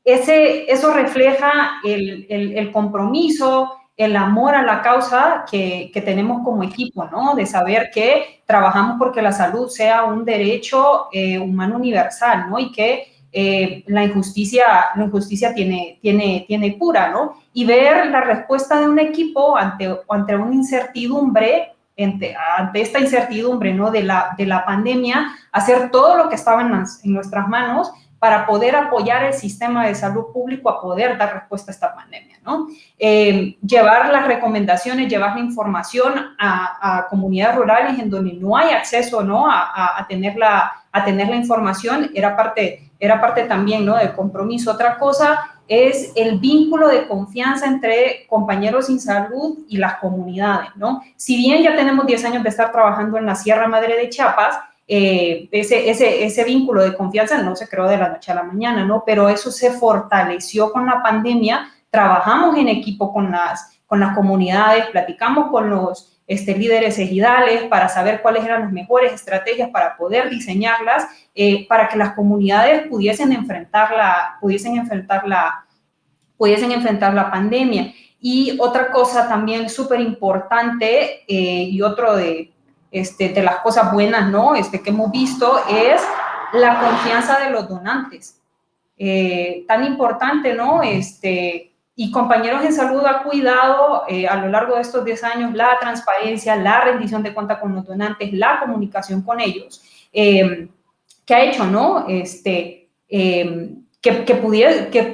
eso refleja el compromiso, el amor a la causa que tenemos como equipo, ¿no? De saber que trabajamos porque la salud sea un derecho humano universal, ¿no? Y que la injusticia tiene cura, ¿no? Y ver la respuesta de un equipo ante una incertidumbre, ante esta incertidumbre, ¿no? de la pandemia, hacer todo lo que estaba en nuestras manos para poder apoyar el sistema de salud público a poder dar respuesta a esta pandemia, ¿no? Llevar las recomendaciones, llevar la información a comunidades rurales en donde no hay acceso, ¿no? a tener la información, era parte también, ¿no? del compromiso. Otra cosa es el vínculo de confianza entre compañeros en salud y las comunidades, ¿no? Si bien ya tenemos 10 años de estar trabajando en la Sierra Madre de Chiapas, ese vínculo de confianza no se creó de la noche a la mañana, ¿no? Pero eso se fortaleció con la pandemia. Trabajamos en equipo con las comunidades, platicamos con los líderes ejidales para saber cuáles eran las mejores estrategias para poder diseñarlas, para que las comunidades pudiesen enfrentar la pandemia. Y otra cosa también súper importante, y otro de las cosas buenas, ¿no? que hemos visto es la confianza de los donantes. Tan importante, ¿no? Y Compañeros en Salud ha cuidado a lo largo de estos 10 años la transparencia, la rendición de cuentas con los donantes, la comunicación con ellos, que ha hecho, ¿no? Que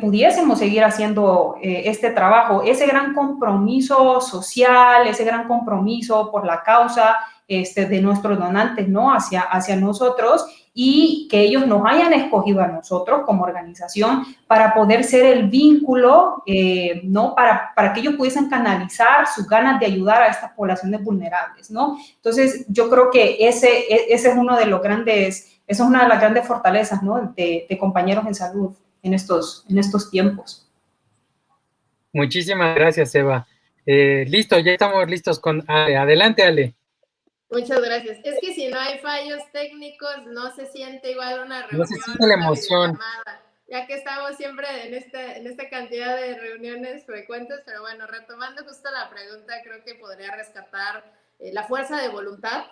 pudiésemos seguir haciendo este trabajo, ese gran compromiso social, ese gran compromiso por la causa de nuestros donantes, ¿no? hacia nosotros, y que ellos nos hayan escogido a nosotros como organización para poder ser el vínculo, ¿no? Para que ellos pudiesen canalizar sus ganas de ayudar a estas poblaciones vulnerables, ¿no? Entonces, yo creo que ese es uno de los grandes, esa es una de las grandes fortalezas, ¿no? De Compañeros en Salud en estos tiempos. Muchísimas gracias, Eva. Listo, ya estamos listos con Ale. Adelante, Ale. Muchas gracias. Es que si no hay fallos técnicos, no se siente igual una reunión, No se siente la emoción. Ya que estamos siempre en esta cantidad de reuniones frecuentes, pero bueno, retomando justo la pregunta, creo que podría rescatar la fuerza de voluntad,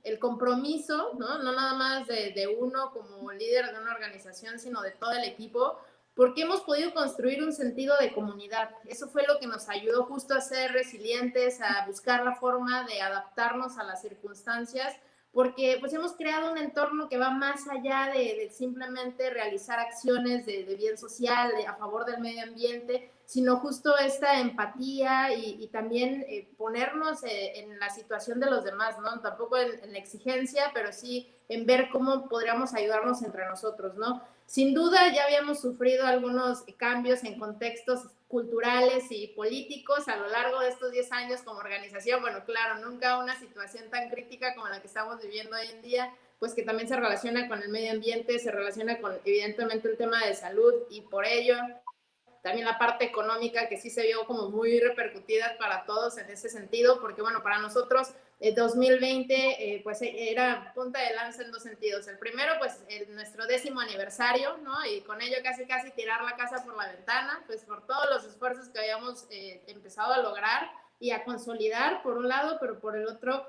el compromiso, ¿no? No nada más de uno como líder de una organización, sino de todo el equipo, porque hemos podido construir un sentido de comunidad. Eso fue lo que nos ayudó justo a ser resilientes, a buscar la forma de adaptarnos a las circunstancias, porque pues hemos creado un entorno que va más allá de simplemente realizar acciones de bien social, a favor del medio ambiente, sino justo esta empatía y también ponernos en la situación de los demás, ¿no? Tampoco en la exigencia, pero sí en ver cómo podríamos ayudarnos entre nosotros, ¿no? Sin duda ya habíamos sufrido algunos cambios en contextos culturales y políticos a lo largo de estos 10 años como organización. Bueno, claro, nunca una situación tan crítica como la que estamos viviendo hoy en día, pues que también se relaciona con el medio ambiente, se relaciona con evidentemente el tema de salud y por ello también la parte económica que sí se vio como muy repercutida para todos en ese sentido, porque bueno, para nosotros 2020 pues era punta de lanza en dos sentidos. El primero, pues nuestro 10º aniversario, ¿no? Y con ello casi tirar la casa por la ventana, pues por todos los esfuerzos que habíamos empezado a lograr y a consolidar por un lado, pero por el otro,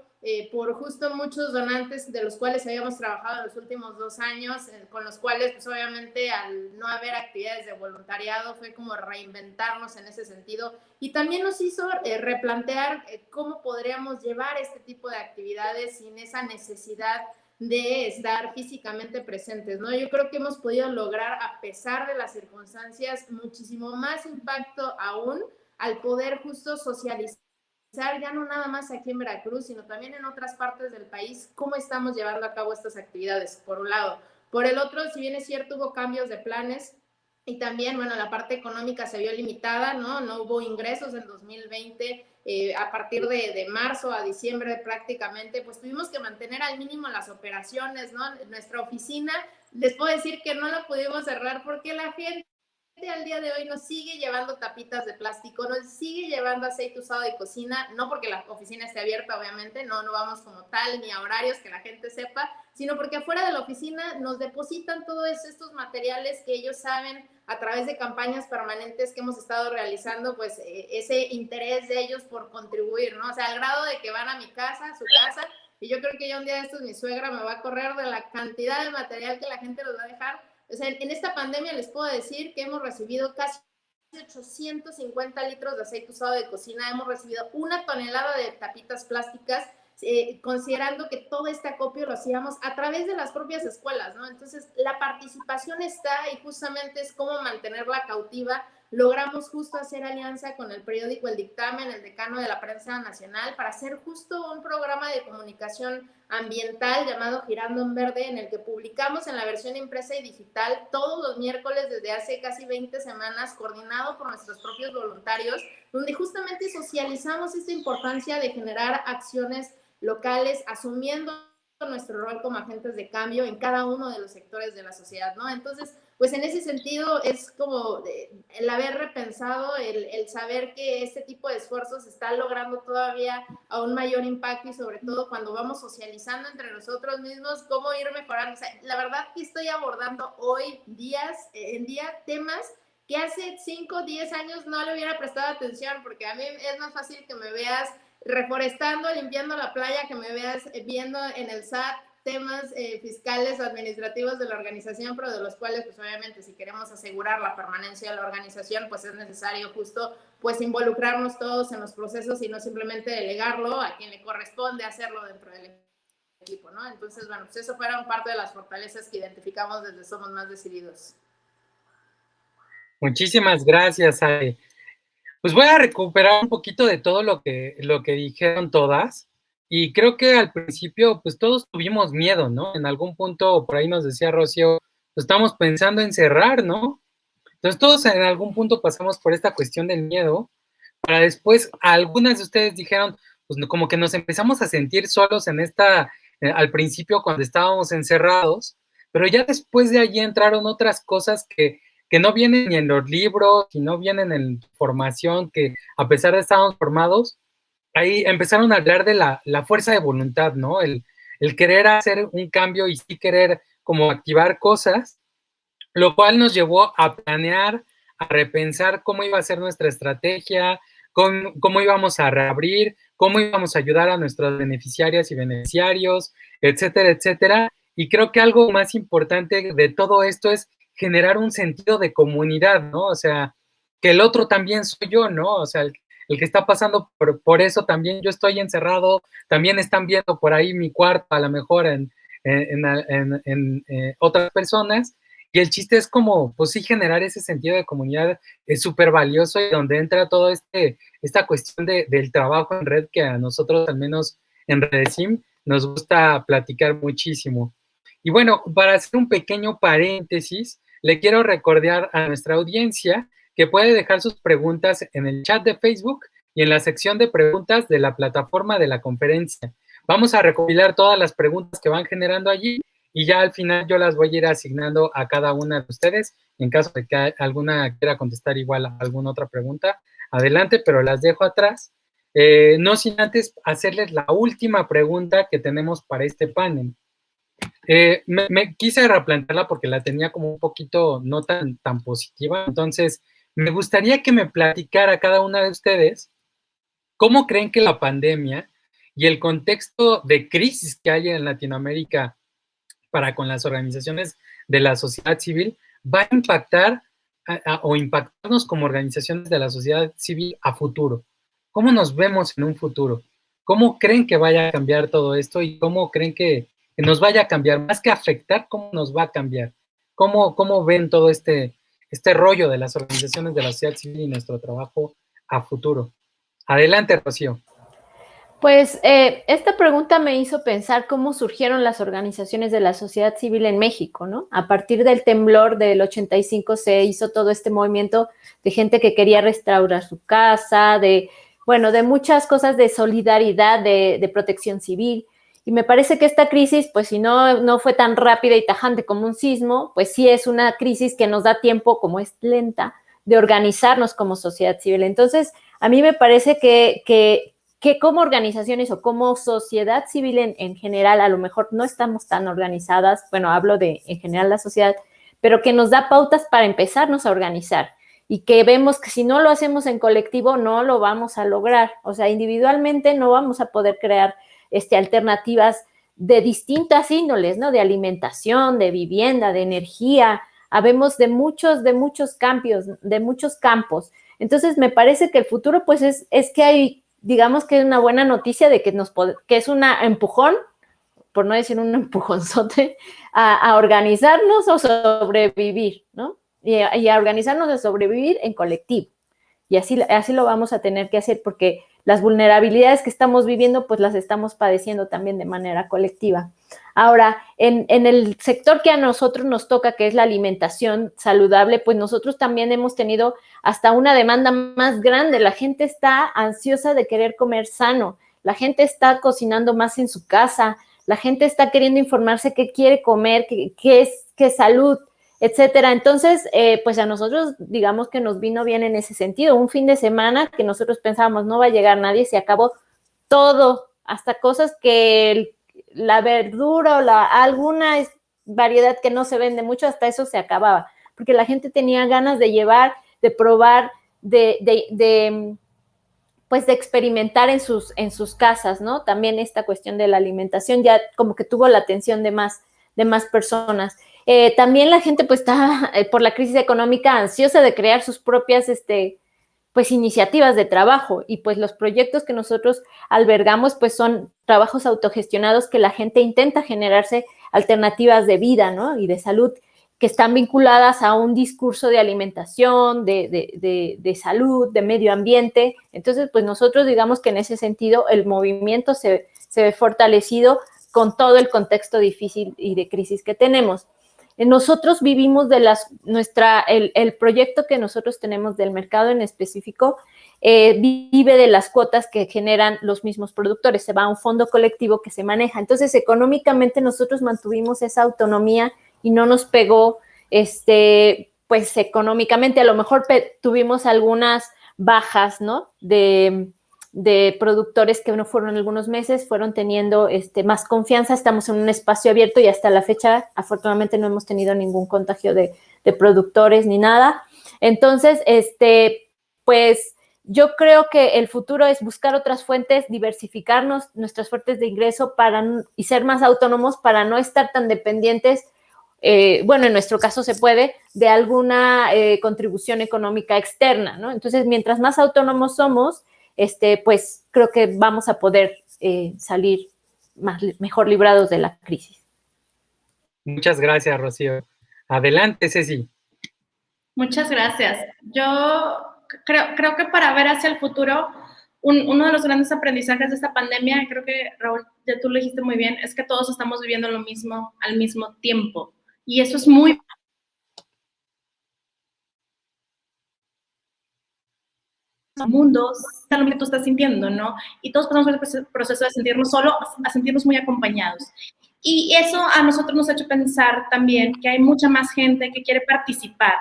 por justo muchos donantes de los cuales habíamos trabajado en los últimos 2 años, con los cuales pues obviamente al no haber actividades de voluntariado fue como reinventarnos en ese sentido y también nos hizo replantear cómo podríamos llevar este tipo de actividades sin esa necesidad de estar físicamente presentes, ¿no? Yo creo que hemos podido lograr, a pesar de las circunstancias, muchísimo más impacto aún al poder justo socializar ya no nada más aquí en Veracruz, sino también en otras partes del país, cómo estamos llevando a cabo estas actividades, por un lado. Por el otro, si bien es cierto, hubo cambios de planes y también, bueno, la parte económica se vio limitada, ¿no? No hubo ingresos en 2020, a partir de marzo a diciembre prácticamente, pues tuvimos que mantener al mínimo las operaciones, ¿no? Nuestra oficina, les puedo decir que no la pudimos cerrar porque la gente al día de hoy nos sigue llevando tapitas de plástico, nos sigue llevando aceite usado de cocina, no porque la oficina esté abierta, obviamente, no vamos como tal, ni a horarios que la gente sepa, sino porque afuera de la oficina nos depositan todos estos materiales que ellos saben a través de campañas permanentes que hemos estado realizando, pues ese interés de ellos por contribuir, ¿no? O sea, al grado de que van a mi casa, a su casa, y yo creo que ya un día de estos mi suegra me va a correr de la cantidad de material que la gente nos va a dejar. O sea, en esta pandemia les puedo decir que hemos recibido casi 850 litros de aceite usado de cocina, hemos recibido 1 tonelada de tapitas plásticas, considerando que todo este acopio lo hacíamos a través de las propias escuelas, ¿no? Entonces, la participación está y justamente es cómo mantenerla cautiva. Logramos justo hacer alianza con el periódico El Dictamen, el decano de la prensa nacional, para hacer justo un programa de comunicación ambiental llamado Girando en Verde, en el que publicamos en la versión impresa y digital todos los miércoles desde hace casi 20 semanas, coordinado por nuestros propios voluntarios, donde justamente socializamos esta importancia de generar acciones locales, asumiendo nuestro rol como agentes de cambio en cada uno de los sectores de la sociedad, ¿no? Entonces, pues en ese sentido es como el haber repensado, el saber que este tipo de esfuerzos está logrando todavía a un mayor impacto y sobre todo cuando vamos socializando entre nosotros mismos, cómo ir mejorando. O sea, la verdad que estoy abordando hoy en día temas que hace 5, 10 años no le hubiera prestado atención, porque a mí es más fácil que me veas reforestando, limpiando la playa, que me veas viendo en el SAT temas fiscales o administrativos de la organización, pero de los cuales, pues obviamente, si queremos asegurar la permanencia de la organización, pues es necesario justo, pues involucrarnos todos en los procesos y no simplemente delegarlo a quien le corresponde hacerlo dentro del equipo, ¿no? Entonces, bueno, pues eso fueron parte de las fortalezas que identificamos desde Somos Más Decididos. Muchísimas gracias, Ale. Pues voy a recuperar un poquito de todo lo que dijeron todas. Y creo que al principio, pues todos tuvimos miedo, ¿no? En algún punto, por ahí nos decía Rocío, pues, estamos pensando en cerrar, ¿no? Entonces todos en algún punto pasamos por esta cuestión del miedo, para después algunas de ustedes dijeron, pues como que nos empezamos a sentir solos en esta, al principio cuando estábamos encerrados, pero ya después de allí entraron otras cosas que no vienen ni en los libros, y no vienen en formación, que a pesar de estar formados, ahí empezaron a hablar de la fuerza de voluntad, ¿no? El querer hacer un cambio y sí querer como activar cosas, lo cual nos llevó a planear, a repensar cómo iba a ser nuestra estrategia, cómo íbamos a reabrir, cómo íbamos a ayudar a nuestros beneficiarias y beneficiarios, etcétera, etcétera. Y creo que algo más importante de todo esto es generar un sentido de comunidad, ¿no? O sea, que el otro también soy yo, ¿no? O sea, el que está pasando por eso también yo estoy encerrado, también están viendo por ahí mi cuarto, a lo mejor en otras personas, y el chiste es como, pues sí, generar ese sentido de comunidad es súper valioso, y donde entra todo esta cuestión del trabajo en red que a nosotros, al menos en Redesim, nos gusta platicar muchísimo. Y bueno, para hacer un pequeño paréntesis, le quiero recordar a nuestra audiencia que puede dejar sus preguntas en el chat de Facebook y en la sección de preguntas de la plataforma de la conferencia. Vamos a recopilar todas las preguntas que van generando allí, y ya al final yo las voy a ir asignando a cada una de ustedes. En caso de que alguna quiera contestar igual a alguna otra pregunta, adelante, pero las dejo atrás. No sin antes hacerles la última pregunta que tenemos para este panel. Me quise replantearla porque la tenía como un poquito no tan positiva. Entonces, me gustaría que me platicara cada una de ustedes cómo creen que la pandemia y el contexto de crisis que hay en Latinoamérica para con las organizaciones de la sociedad civil va a impactar o impactarnos como organizaciones de la sociedad civil a futuro. ¿Cómo nos vemos en un futuro? ¿Cómo creen que vaya a cambiar todo esto y cómo creen que nos vaya a cambiar? Más que afectar, ¿cómo nos va a cambiar? ¿Cómo ven todo este rollo de las organizaciones de la sociedad civil y nuestro trabajo a futuro? Adelante, Rocío. Pues esta pregunta me hizo pensar cómo surgieron las organizaciones de la sociedad civil en México, ¿no? A partir del temblor del 85 se hizo todo este movimiento de gente que quería restaurar su casa, de muchas cosas de solidaridad, de protección civil. Y me parece que esta crisis, pues si no fue tan rápida y tajante como un sismo, pues sí es una crisis que nos da tiempo, como es lenta, de organizarnos como sociedad civil. Entonces, a mí me parece que como organizaciones o como sociedad civil en general, a lo mejor no estamos tan organizadas, bueno, hablo de en general la sociedad, pero que nos da pautas para empezarnos a organizar, y que vemos que si no lo hacemos en colectivo no lo vamos a lograr. O sea, individualmente no vamos a poder crear alternativas de distintas índoles, ¿no? De alimentación, de vivienda, de energía. Habemos de muchos cambios, de muchos campos. Entonces, me parece que el futuro, pues, es que hay, digamos que es una buena noticia de que es un empujón, por no decir un empujonzote, a organizarnos o sobrevivir, ¿no? Y a organizarnos o sobrevivir en colectivo. Y así lo vamos a tener que hacer, porque las vulnerabilidades que estamos viviendo, pues las estamos padeciendo también de manera colectiva. Ahora, en el sector que a nosotros nos toca, que es la alimentación saludable, pues nosotros también hemos tenido hasta una demanda más grande. La gente está ansiosa de querer comer sano, la gente está cocinando más en su casa, la gente está queriendo informarse qué quiere comer, qué es salud, etcétera. Entonces, pues a nosotros, digamos que nos vino bien en ese sentido. Un fin de semana que nosotros pensábamos no va a llegar nadie, se acabó todo, hasta cosas que la verdura o alguna variedad que no se vende mucho, hasta eso se acababa, porque la gente tenía ganas de llevar, de probar, pues de experimentar en sus casas, ¿no? También esta cuestión de la alimentación ya como que tuvo la atención de más personas. También la gente pues está por la crisis económica ansiosa de crear sus propias pues iniciativas de trabajo, y pues los proyectos que nosotros albergamos pues son trabajos autogestionados que la gente intenta generarse alternativas de vida, ¿no? Y de salud, que están vinculadas a un discurso de alimentación, de salud, de medio ambiente. Entonces, pues nosotros digamos que en ese sentido el movimiento se se ve fortalecido con todo el contexto difícil y de crisis que tenemos. Nosotros vivimos de el proyecto que nosotros tenemos del mercado en específico, vive de las cuotas que generan los mismos productores, se va a un fondo colectivo que se maneja. Entonces, económicamente nosotros mantuvimos esa autonomía y no nos pegó, pues económicamente. A lo mejor tuvimos algunas bajas, ¿no? De productores que no fueron algunos meses, fueron teniendo más confianza, estamos en un espacio abierto y hasta la fecha afortunadamente no hemos tenido ningún contagio de productores ni nada. Entonces, pues yo creo que el futuro es buscar otras fuentes, diversificarnos nuestras fuentes de ingreso y ser más autónomos para no estar tan dependientes, bueno, en nuestro caso se puede, de alguna contribución económica externa, ¿no? Entonces, mientras más autónomos somos, pues creo que vamos a poder salir mejor librados de la crisis. Muchas gracias, Rocío. Adelante, Ceci. Muchas gracias. Yo creo que para ver hacia el futuro, uno de los grandes aprendizajes de esta pandemia, creo que, Raúl, ya tú lo dijiste muy bien, es que todos estamos viviendo lo mismo al mismo tiempo. Y eso es muy mundos, es lo que tú estás sintiendo, ¿no? Y todos pasamos por el proceso de sentirnos solos a sentirnos muy acompañados. Y eso a nosotros nos ha hecho pensar también que hay mucha más gente que quiere participar.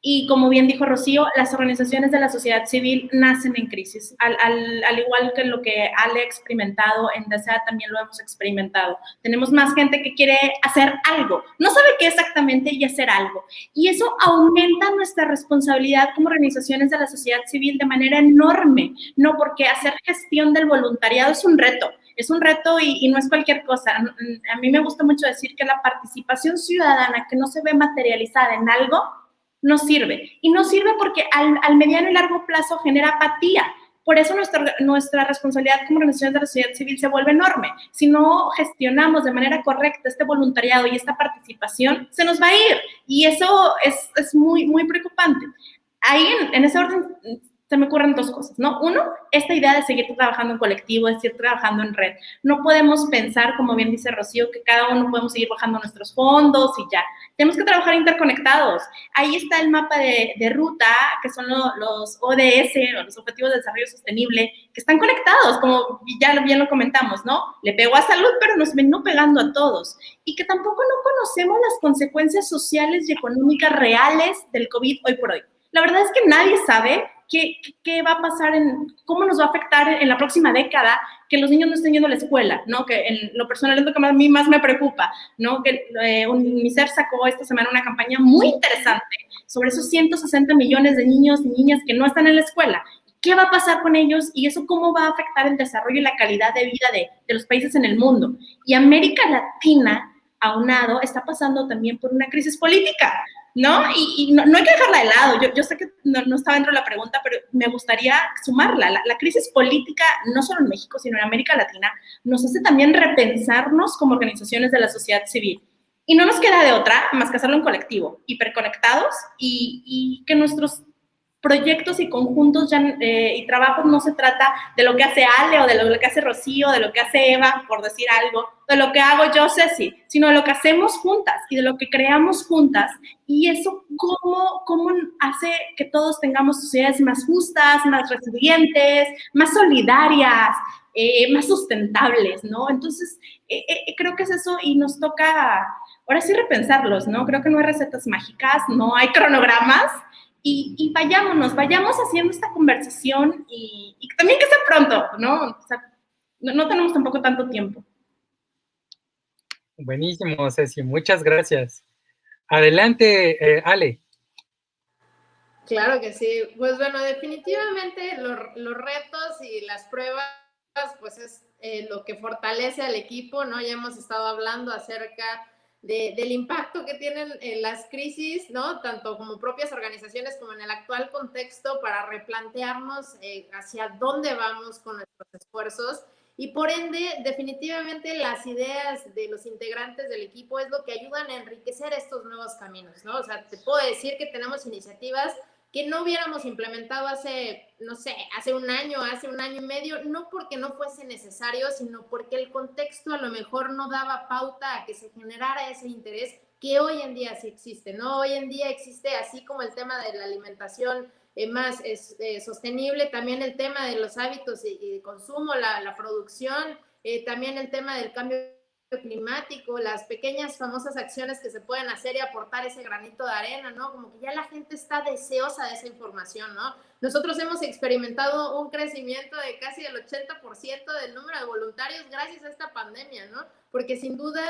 Y como bien dijo Rocío, las organizaciones de la sociedad civil nacen en crisis, al igual que lo que Ale ha experimentado, en DESEA también lo hemos experimentado. Tenemos más gente que quiere hacer algo, no sabe qué exactamente y hacer algo. Y eso aumenta nuestra responsabilidad como organizaciones de la sociedad civil de manera enorme, ¿no? Porque hacer gestión del voluntariado es un reto y no es cualquier cosa. A mí me gusta mucho decir que la participación ciudadana que no se ve materializada en algo, no sirve. Y no sirve porque al mediano y largo plazo genera apatía. Por eso nuestra responsabilidad como organizaciones de la sociedad civil se vuelve enorme. Si no gestionamos de manera correcta este voluntariado y esta participación, se nos va a ir. Y eso es muy, muy preocupante. Ahí, en ese orden, se me ocurren dos cosas, ¿no? Uno, esta idea de seguir trabajando en colectivo, de seguir trabajando en red. No podemos pensar, como bien dice Rocío, que cada uno podemos seguir bajando nuestros fondos y ya. Tenemos que trabajar interconectados. Ahí está el mapa de ruta, que son los ODS, o los Objetivos de Desarrollo Sostenible, que están conectados, como ya bien lo comentamos, ¿no? Le pegó a salud, pero nos venó pegando a todos. Y que tampoco no conocemos las consecuencias sociales y económicas reales del COVID hoy por hoy. La verdad es que nadie sabe qué va a pasar, cómo nos va a afectar en la próxima década que los niños no estén yendo a la escuela, ¿no? Que en lo personal es lo que a mí más me preocupa, ¿no? Que UNICEF sacó esta semana una campaña muy interesante sobre esos 160 millones de niños y niñas que no están en la escuela. ¿Qué va a pasar con ellos? Y eso cómo va a afectar el desarrollo y la calidad de vida de los países en el mundo. Y América Latina, aunado, está pasando también por una crisis política, ¿no? Y no hay que dejarla de lado. Yo sé que no estaba dentro de la pregunta, pero me gustaría sumarla. La crisis política, no solo en México, sino en América Latina, nos hace también repensarnos como organizaciones de la sociedad civil. Y no nos queda de otra más que hacerlo en colectivo, hiperconectados y que nuestros proyectos y conjuntos y trabajos no se trata de lo que hace Ale o de lo que hace Rocío, de lo que hace Eva, por decir algo, de lo que hago yo, Ceci, sino de lo que hacemos juntas y de lo que creamos juntas. Y eso cómo hace que todos tengamos sociedades más justas, más resilientes, más solidarias, más sustentables, ¿no? Entonces, creo que es eso y nos toca, ahora sí, repensarlos, ¿no? Creo que no hay recetas mágicas, no hay cronogramas, y vayamos haciendo esta conversación y también que sea pronto, ¿no? O sea, no tenemos tampoco tanto tiempo. Buenísimo, Ceci, muchas gracias. Adelante, Ale. Claro que sí. Pues bueno, definitivamente los retos y las pruebas, pues es lo que fortalece al equipo, ¿no? Ya hemos estado hablando acerca del impacto que tienen las crisis, ¿no? Tanto como propias organizaciones como en el actual contexto para replantearnos hacia dónde vamos con nuestros esfuerzos y por ende definitivamente las ideas de los integrantes del equipo es lo que ayudan a enriquecer estos nuevos caminos, ¿no? O sea, te puedo decir que tenemos iniciativas que no hubiéramos implementado hace, no sé, hace un año y medio, no porque no fuese necesario, sino porque el contexto a lo mejor no daba pauta a que se generara ese interés que hoy en día sí existe, ¿no? Hoy en día existe, así como el tema de la alimentación más sostenible, también el tema de los hábitos y de consumo, la producción, también el tema del cambio climático, las pequeñas famosas acciones que se pueden hacer y aportar ese granito de arena, ¿no? Como que ya la gente está deseosa de esa información, ¿no? Nosotros hemos experimentado un crecimiento de casi el 80% del número de voluntarios gracias a esta pandemia, ¿no? Porque sin duda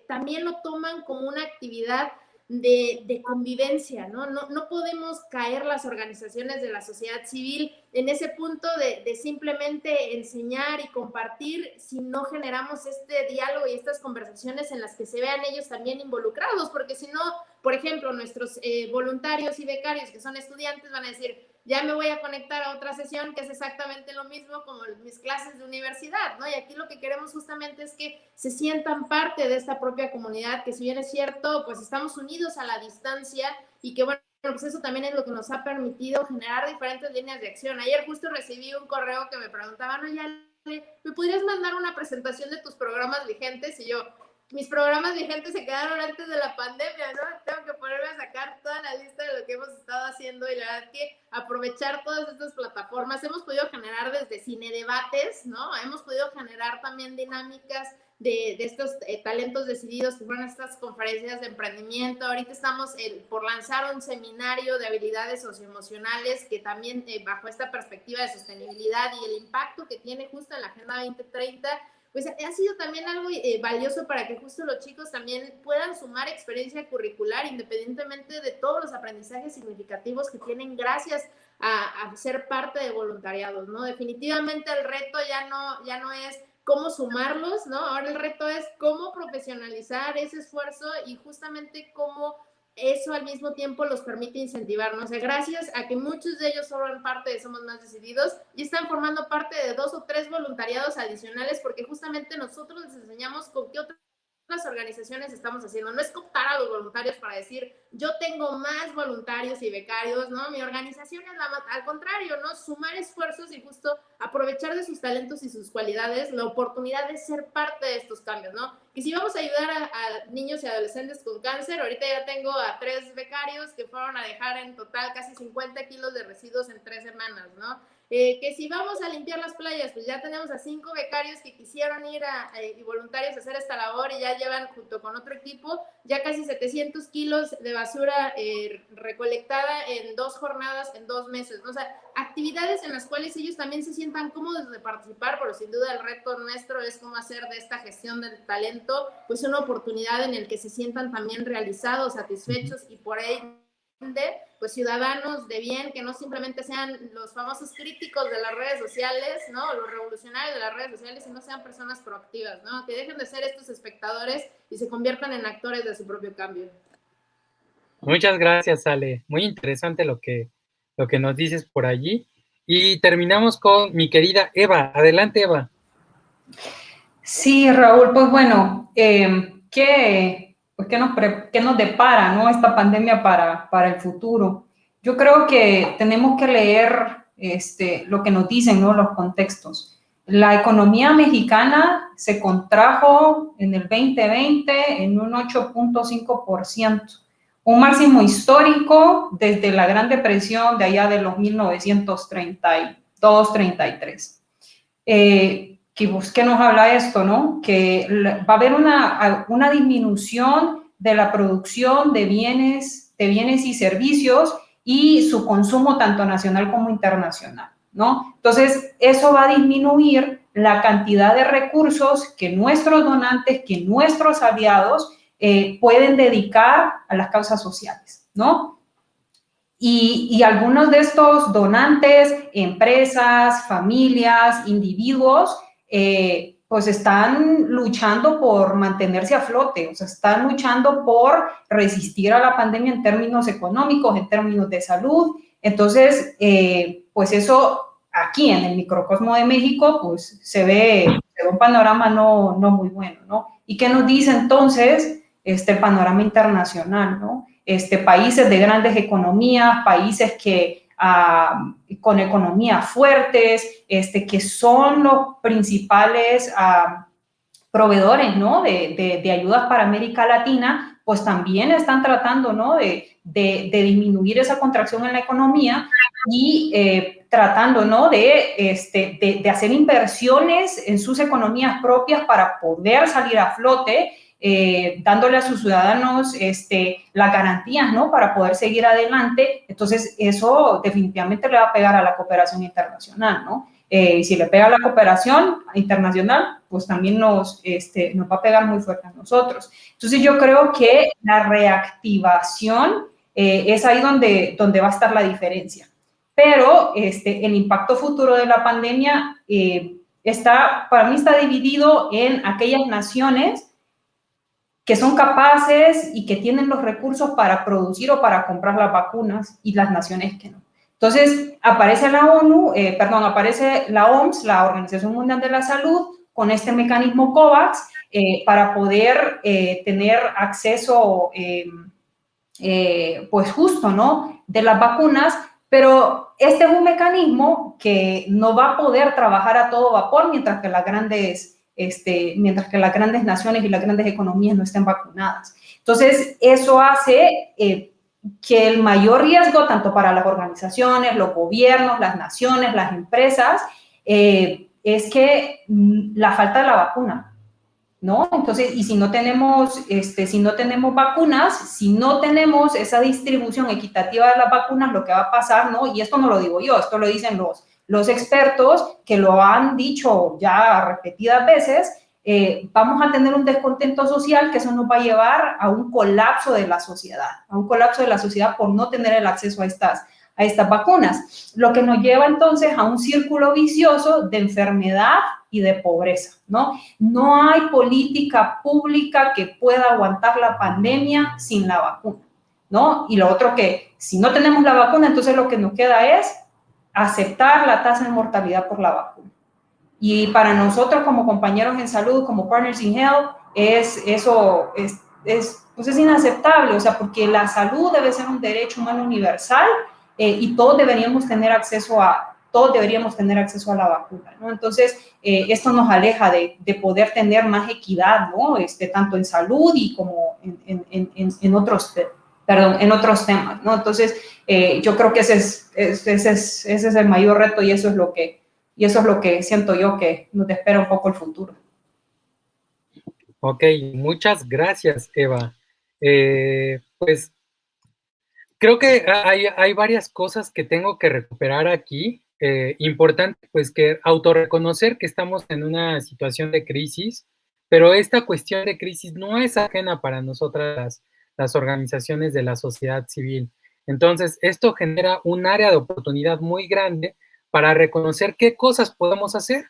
también lo toman como una actividad de convivencia, ¿no? No podemos caer las organizaciones de la sociedad civil en ese punto de simplemente enseñar y compartir si no generamos este diálogo y estas conversaciones en las que se vean ellos también involucrados, porque si no, por ejemplo, nuestros voluntarios y becarios que son estudiantes van a decir, ya me voy a conectar a otra sesión que es exactamente lo mismo como mis clases de universidad, ¿no? Y aquí lo que queremos justamente es que se sientan parte de esta propia comunidad, que si bien es cierto, pues estamos unidos a la distancia y que, bueno, pues eso también es lo que nos ha permitido generar diferentes líneas de acción. Ayer justo recibí un correo que me preguntaban, oye, ¿me podrías mandar una presentación de tus programas vigentes? Y yo, mis programas vigentes se quedaron antes de la pandemia, ¿no? Tengo que ponerme a sacar toda la lista de lo que hemos estado haciendo y la verdad que aprovechar todas estas plataformas. Hemos podido generar desde cine debates, ¿no? Hemos podido generar también dinámicas de estos talentos decididos, que fueron estas conferencias de emprendimiento. Ahorita estamos por lanzar un seminario de habilidades socioemocionales que también bajo esta perspectiva de sostenibilidad y el impacto que tiene justo en la Agenda 2030, pues ha sido también algo valioso para que justo los chicos también puedan sumar experiencia curricular independientemente de todos los aprendizajes significativos que tienen gracias a ser parte de voluntariados, ¿no? Definitivamente el reto ya no es cómo sumarlos, ¿no? Ahora el reto es cómo profesionalizar ese esfuerzo y justamente cómo eso al mismo tiempo los permite incentivarnos. O sea, gracias a que muchos de ellos forman parte de Somos Más Decididos y están formando parte de 2 o 3 voluntariados adicionales porque justamente nosotros les enseñamos con qué otras organizaciones estamos haciendo. No es cooptar a los voluntarios para decir, yo tengo más voluntarios y becarios, ¿no? Mi organización es al contrario, ¿no? Sumar esfuerzos y justo aprovechar de sus talentos y sus cualidades la oportunidad de ser parte de estos cambios, ¿no? Que si vamos a ayudar a niños y adolescentes con cáncer, ahorita ya tengo a 3 becarios que fueron a dejar en total casi 50 kilos de residuos en 3 semanas, ¿no? Que si vamos a limpiar las playas, pues ya tenemos a 5 becarios que quisieron ir y voluntarios a hacer esta labor y ya llevan junto con otro equipo ya casi 700 kilos de basura recolectada en 2 jornadas, en 2 meses, ¿no? O sea, actividades en las cuales ellos también se sientan cómodos de participar, pero sin duda el reto nuestro es cómo hacer de esta gestión del talento pues una oportunidad en el que se sientan también realizados, satisfechos y por ahí pues ciudadanos de bien, que no simplemente sean los famosos críticos de las redes sociales, ¿no? Los revolucionarios de las redes sociales, sino sean personas proactivas, ¿no? Que dejen de ser estos espectadores y se conviertan en actores de su propio cambio. Muchas gracias, Ale. Muy interesante lo que nos dices por allí. Y terminamos con mi querida Eva. Adelante, Eva. Sí, Raúl, pues bueno, ¿qué nos depara, ¿no? Esta pandemia para el futuro? Yo creo que tenemos que leer lo que nos dicen, ¿no? Los contextos. La economía mexicana se contrajo en el 2020 en un 8.5%, un máximo histórico desde la Gran Depresión de allá de los 1932-33. ¿Qué nos habla esto, no? Que va a haber una disminución de la producción de bienes y servicios y su consumo tanto nacional como internacional, ¿no? Entonces, eso va a disminuir la cantidad de recursos que nuestros donantes, que nuestros aliados pueden dedicar a las causas sociales, ¿no? Y algunos de estos donantes, empresas, familias, individuos, pues están luchando por mantenerse a flote, o sea, están luchando por resistir a la pandemia en términos económicos, en términos de salud. Entonces, pues eso aquí en el microcosmo de México, pues se ve un panorama no muy bueno, ¿no? ¿Y qué nos dice entonces el panorama internacional, no? países de grandes economías, países que con economías fuertes, que son los principales proveedores, ¿no? de ayudas para América Latina, pues también están tratando, ¿no? de disminuir esa contracción en la economía y tratando, ¿no? de hacer inversiones en sus economías propias para poder salir a flote, dándole a sus ciudadanos las garantías, ¿no? Para poder seguir adelante. Entonces, eso definitivamente le va a pegar a la cooperación internacional, ¿no? Y si le pega a la cooperación internacional, pues también nos va a pegar muy fuerte a nosotros. Entonces, yo creo que la reactivación es ahí donde va a estar la diferencia. Pero el impacto futuro de la pandemia para mí está dividido en aquellas naciones que son capaces y que tienen los recursos para producir o para comprar las vacunas y las naciones que no. Entonces, aparece la OMS, la Organización Mundial de la Salud, con este mecanismo COVAX para poder tener acceso, pues justo, ¿no? De las vacunas, pero este es un mecanismo que no va a poder trabajar a todo vapor mientras que las grandes naciones y las grandes economías no estén vacunadas. Entonces, eso hace que el mayor riesgo, tanto para las organizaciones, los gobiernos, las naciones, las empresas, es que la falta de la vacuna, ¿no? Entonces, y si no tenemos vacunas, si no tenemos esa distribución equitativa de las vacunas, lo que va a pasar, ¿no? Y esto no lo digo yo, esto lo dicen los expertos que lo han dicho ya repetidas veces, vamos a tener un descontento social que eso nos va a llevar a un colapso de la sociedad, por no tener el acceso a estas vacunas, lo que nos lleva entonces a un círculo vicioso de enfermedad y de pobreza, ¿no? No hay política pública que pueda aguantar la pandemia sin la vacuna, ¿no? Y lo otro que, si no tenemos la vacuna, entonces lo que nos queda es aceptar la tasa de mortalidad por la vacuna. Y para nosotros como compañeros en salud, como Partners in Health, eso es inaceptable, o sea, porque la salud debe ser un derecho humano universal y todos deberíamos tener acceso a la vacuna, ¿no? Entonces, esto nos aleja de poder tener más equidad, ¿no? Tanto en salud y como en otros temas, ¿no? Entonces, yo creo que ese es el mayor reto y eso es lo que siento yo que nos espera un poco el futuro. Ok, muchas gracias, Eva. Pues creo que hay varias cosas que tengo que recuperar aquí. Importante, pues, que autorreconocer que estamos en una situación de crisis, pero esta cuestión de crisis no es ajena para nosotras las organizaciones de la sociedad civil. Entonces, esto genera un área de oportunidad muy grande para reconocer qué cosas podemos hacer.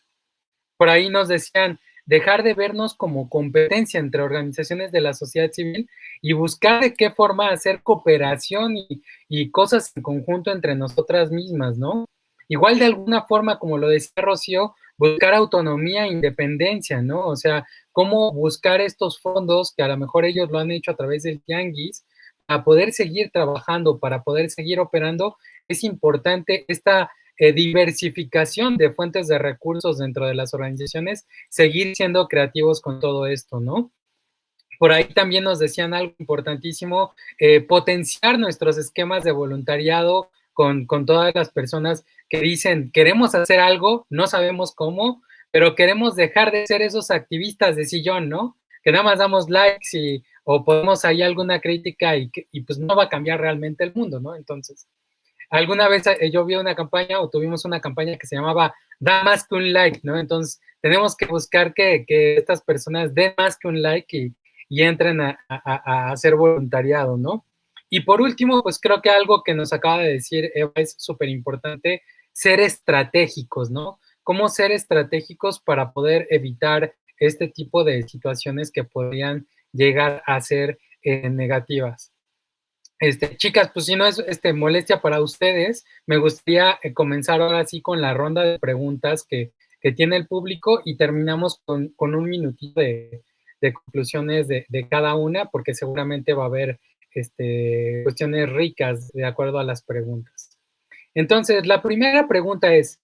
Por ahí nos decían, dejar de vernos como competencia entre organizaciones de la sociedad civil y buscar de qué forma hacer cooperación y cosas en conjunto entre nosotras mismas, ¿no? Igual de alguna forma, como lo decía Rocío, buscar autonomía e independencia, ¿no? O sea, cómo buscar estos fondos que a lo mejor ellos lo han hecho a través del tianguis para poder seguir trabajando, para poder seguir operando. Es importante esta diversificación de fuentes de recursos dentro de las organizaciones, seguir siendo creativos con todo esto, ¿no? Por ahí también nos decían algo importantísimo, potenciar nuestros esquemas de voluntariado con todas las personas que dicen, queremos hacer algo, no sabemos cómo, pero queremos dejar de ser esos activistas de sillón, ¿no? Que nada más damos likes o ponemos ahí alguna crítica y pues no va a cambiar realmente el mundo, ¿no? Entonces, alguna vez yo vi una campaña o tuvimos una campaña que se llamaba Da más que un like, ¿no? Entonces, tenemos que buscar que estas personas den más que un like y entren a hacer voluntariado, ¿no? Y por último, pues creo que algo que nos acaba de decir Eva es súper importante, ser estratégicos, ¿no? Cómo ser estratégicos para poder evitar este tipo de situaciones que podrían llegar a ser negativas. Chicas, pues si no es molestia para ustedes, me gustaría comenzar ahora sí con la ronda de preguntas que tiene el público y terminamos con un minutito de conclusiones de cada una, porque seguramente va a haber cuestiones ricas de acuerdo a las preguntas. Entonces, la primera pregunta es,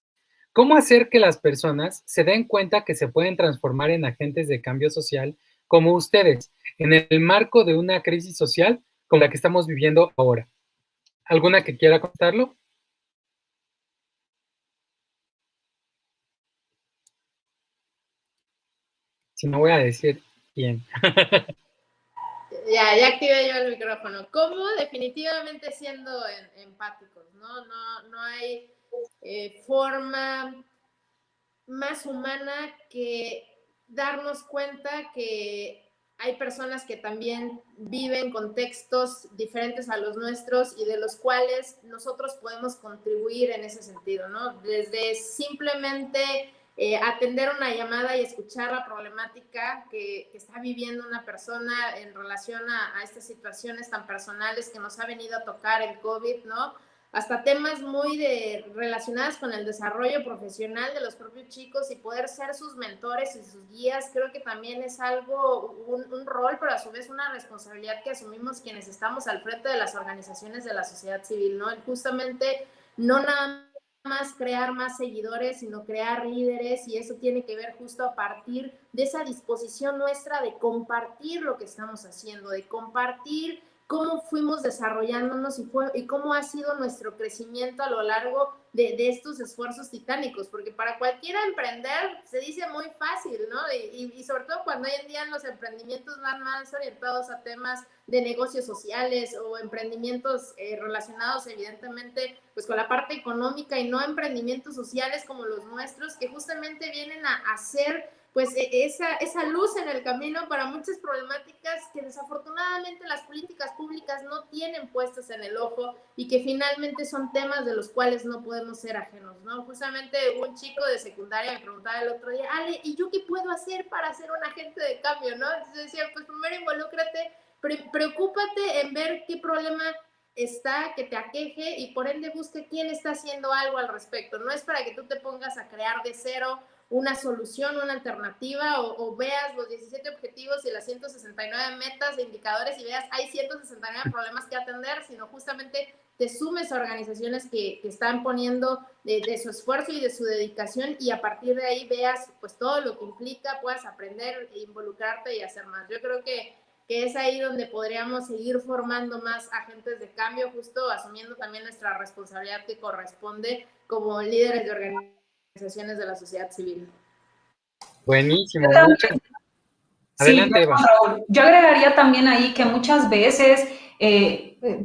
¿cómo hacer que las personas se den cuenta que se pueden transformar en agentes de cambio social como ustedes, en el marco de una crisis social como la que estamos viviendo ahora? ¿Alguna que quiera contarlo? Si no, voy a decir quién. Ya activé yo el micrófono. ¿Cómo? Definitivamente siendo empáticos, ¿no? No hay forma más humana que darnos cuenta que hay personas que también viven contextos diferentes a los nuestros y de los cuales nosotros podemos contribuir en ese sentido, ¿no? Desde simplemente atender una llamada y escuchar la problemática que está viviendo una persona en relación a estas situaciones tan personales que nos ha venido a tocar el COVID, ¿no? Hasta temas muy relacionados con el desarrollo profesional de los propios chicos y poder ser sus mentores y sus guías, creo que también es algo, un rol, pero a su vez una responsabilidad que asumimos quienes estamos al frente de las organizaciones de la sociedad civil, ¿no? Justamente no nada más crear más seguidores, sino crear líderes, y eso tiene que ver justo a partir de esa disposición nuestra de compartir lo que estamos haciendo, de compartir cómo fuimos desarrollándonos y cómo ha sido nuestro crecimiento a lo largo de estos esfuerzos titánicos, porque para cualquiera emprender se dice muy fácil, ¿no? Y sobre todo cuando hoy en día los emprendimientos van más orientados a temas de negocios sociales o emprendimientos relacionados evidentemente pues con la parte económica y no emprendimientos sociales como los nuestros, que justamente vienen a hacer pues esa luz en el camino para muchas problemáticas que desafortunadamente las políticas públicas no tienen puestas en el ojo y que finalmente son temas de los cuales no podemos ser ajenos, ¿no? Justamente un chico de secundaria me preguntaba el otro día, Ale, ¿y yo qué puedo hacer para ser un agente de cambio, no? Entonces decía, pues primero involúcrate, preocúpate en ver qué problema está, que te aqueje y por ende busque quién está haciendo algo al respecto. No es para que tú te pongas a crear de cero una solución, una alternativa o veas los 17 objetivos y las 169 metas e indicadores y veas hay 169 problemas que atender, sino justamente te sumes a organizaciones que están poniendo de su esfuerzo y de su dedicación y a partir de ahí veas pues todo lo que implica, puedas aprender, involucrarte y hacer más. Yo creo que es ahí donde podríamos seguir formando más agentes de cambio, justo asumiendo también nuestra responsabilidad que corresponde como líderes de organizaciones de la sociedad civil. Buenísimo. Adelante, Eva. Yo agregaría también ahí que muchas veces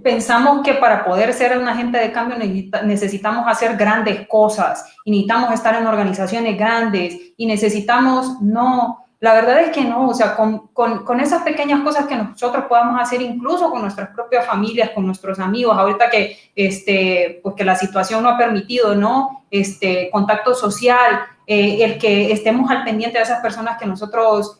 pensamos que para poder ser un agente de cambio necesitamos hacer grandes cosas y necesitamos estar en organizaciones grandes y necesitamos, no, la verdad es que no, o sea, con esas pequeñas cosas que nosotros podamos hacer incluso con nuestras propias familias, con nuestros amigos, ahorita que, pues que la situación no ha permitido, ¿no? Contacto social, el que estemos al pendiente de esas personas que nosotros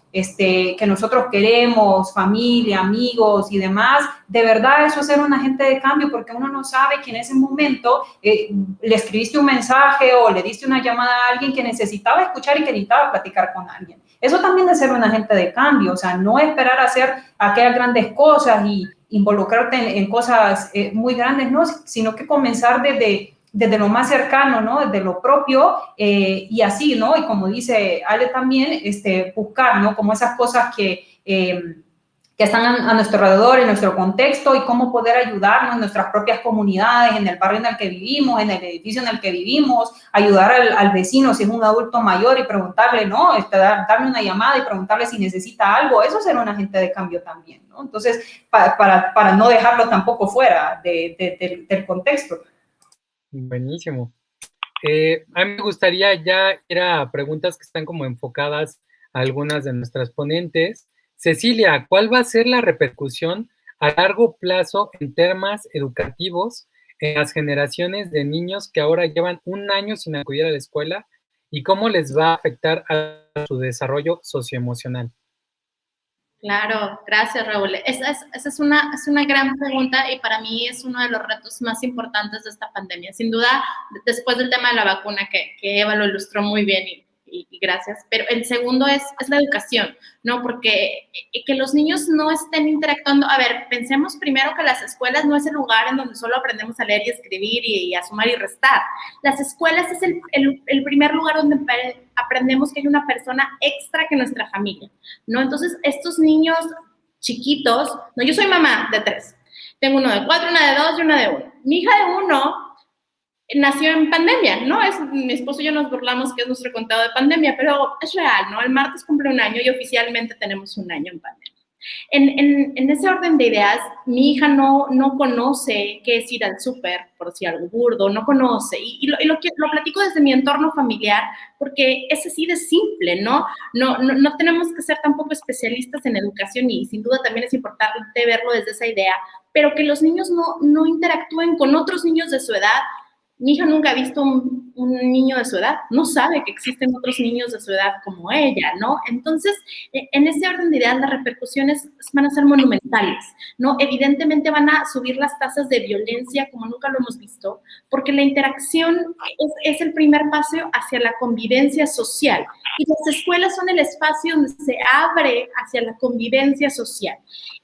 queremos, familia, amigos y demás, de verdad eso es ser un agente de cambio, porque uno no sabe que en ese momento le escribiste un mensaje o le diste una llamada a alguien que necesitaba escuchar y que necesitaba platicar con alguien. Eso también es ser un agente de cambio, o sea, no esperar a hacer aquellas grandes cosas y involucrarte en cosas muy grandes, no, sino que comenzar desde lo más cercano, ¿no? Desde lo propio y así, ¿no? Y como dice Ale también, buscar, ¿no? Como esas cosas que están a nuestro alrededor, en nuestro contexto y cómo poder ayudarnos en nuestras propias comunidades, en el barrio en el que vivimos, en el edificio en el que vivimos, ayudar al vecino si es un adulto mayor y preguntarle, ¿no? Darle una llamada y preguntarle si necesita algo, eso es ser un agente de cambio también, ¿no? Entonces, para no dejarlo tampoco fuera del contexto. Buenísimo. A mí me gustaría ya ir a preguntas que están como enfocadas a algunas de nuestras ponentes. Cecilia, ¿cuál va a ser la repercusión a largo plazo en temas educativos en las generaciones de niños que ahora llevan un año sin acudir a la escuela y cómo les va a afectar a su desarrollo socioemocional? Claro, gracias, Raúl. Esa es una gran pregunta y para mí es uno de los retos más importantes de esta pandemia. Sin duda, después del tema de la vacuna, que Eva lo ilustró muy bien y gracias, pero el segundo es la educación, ¿no? Porque que los niños no estén interactuando, a ver, pensemos primero que las escuelas no es el lugar en donde solo aprendemos a leer y escribir y a sumar y restar. Las escuelas es el primer lugar donde aprendemos que hay una persona extra que nuestra familia, ¿no? Entonces, estos niños chiquitos, no, yo soy mamá de 3, tengo uno de 4, una de 2 y una de 1. Mi hija de 1 nació en pandemia, ¿no? Mi esposo y yo nos burlamos que es nuestro contado de pandemia, pero es real, ¿no? El martes cumple 1 año y oficialmente tenemos 1 año en pandemia. En ese orden de ideas, mi hija no conoce qué es ir al súper, por decir algo burdo, no conoce. Y lo platico desde mi entorno familiar, porque es así de simple, ¿no? No tenemos que ser tampoco especialistas en educación y sin duda también es importante verlo desde esa idea, pero que los niños no interactúen con otros niños de su edad. Mi hija nunca ha visto un niño de su edad, no sabe que existen otros niños de su edad como ella, ¿no? Entonces, en ese orden de ideas, las repercusiones van a ser monumentales, ¿no? Evidentemente van a subir las tasas de violencia como nunca lo hemos visto, porque la interacción es el primer paso hacia la convivencia social. Y las escuelas son el espacio donde se abre hacia la convivencia social.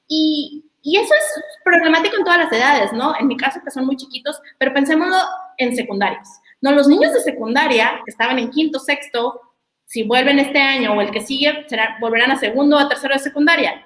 Y eso es problemático en todas las edades, ¿no? En mi caso, que son muy chiquitos, pero pensémoslo en secundarias. No, los niños de secundaria, que estaban en quinto, sexto, si vuelven este año o el que sigue, volverán a segundo o a tercero de secundaria.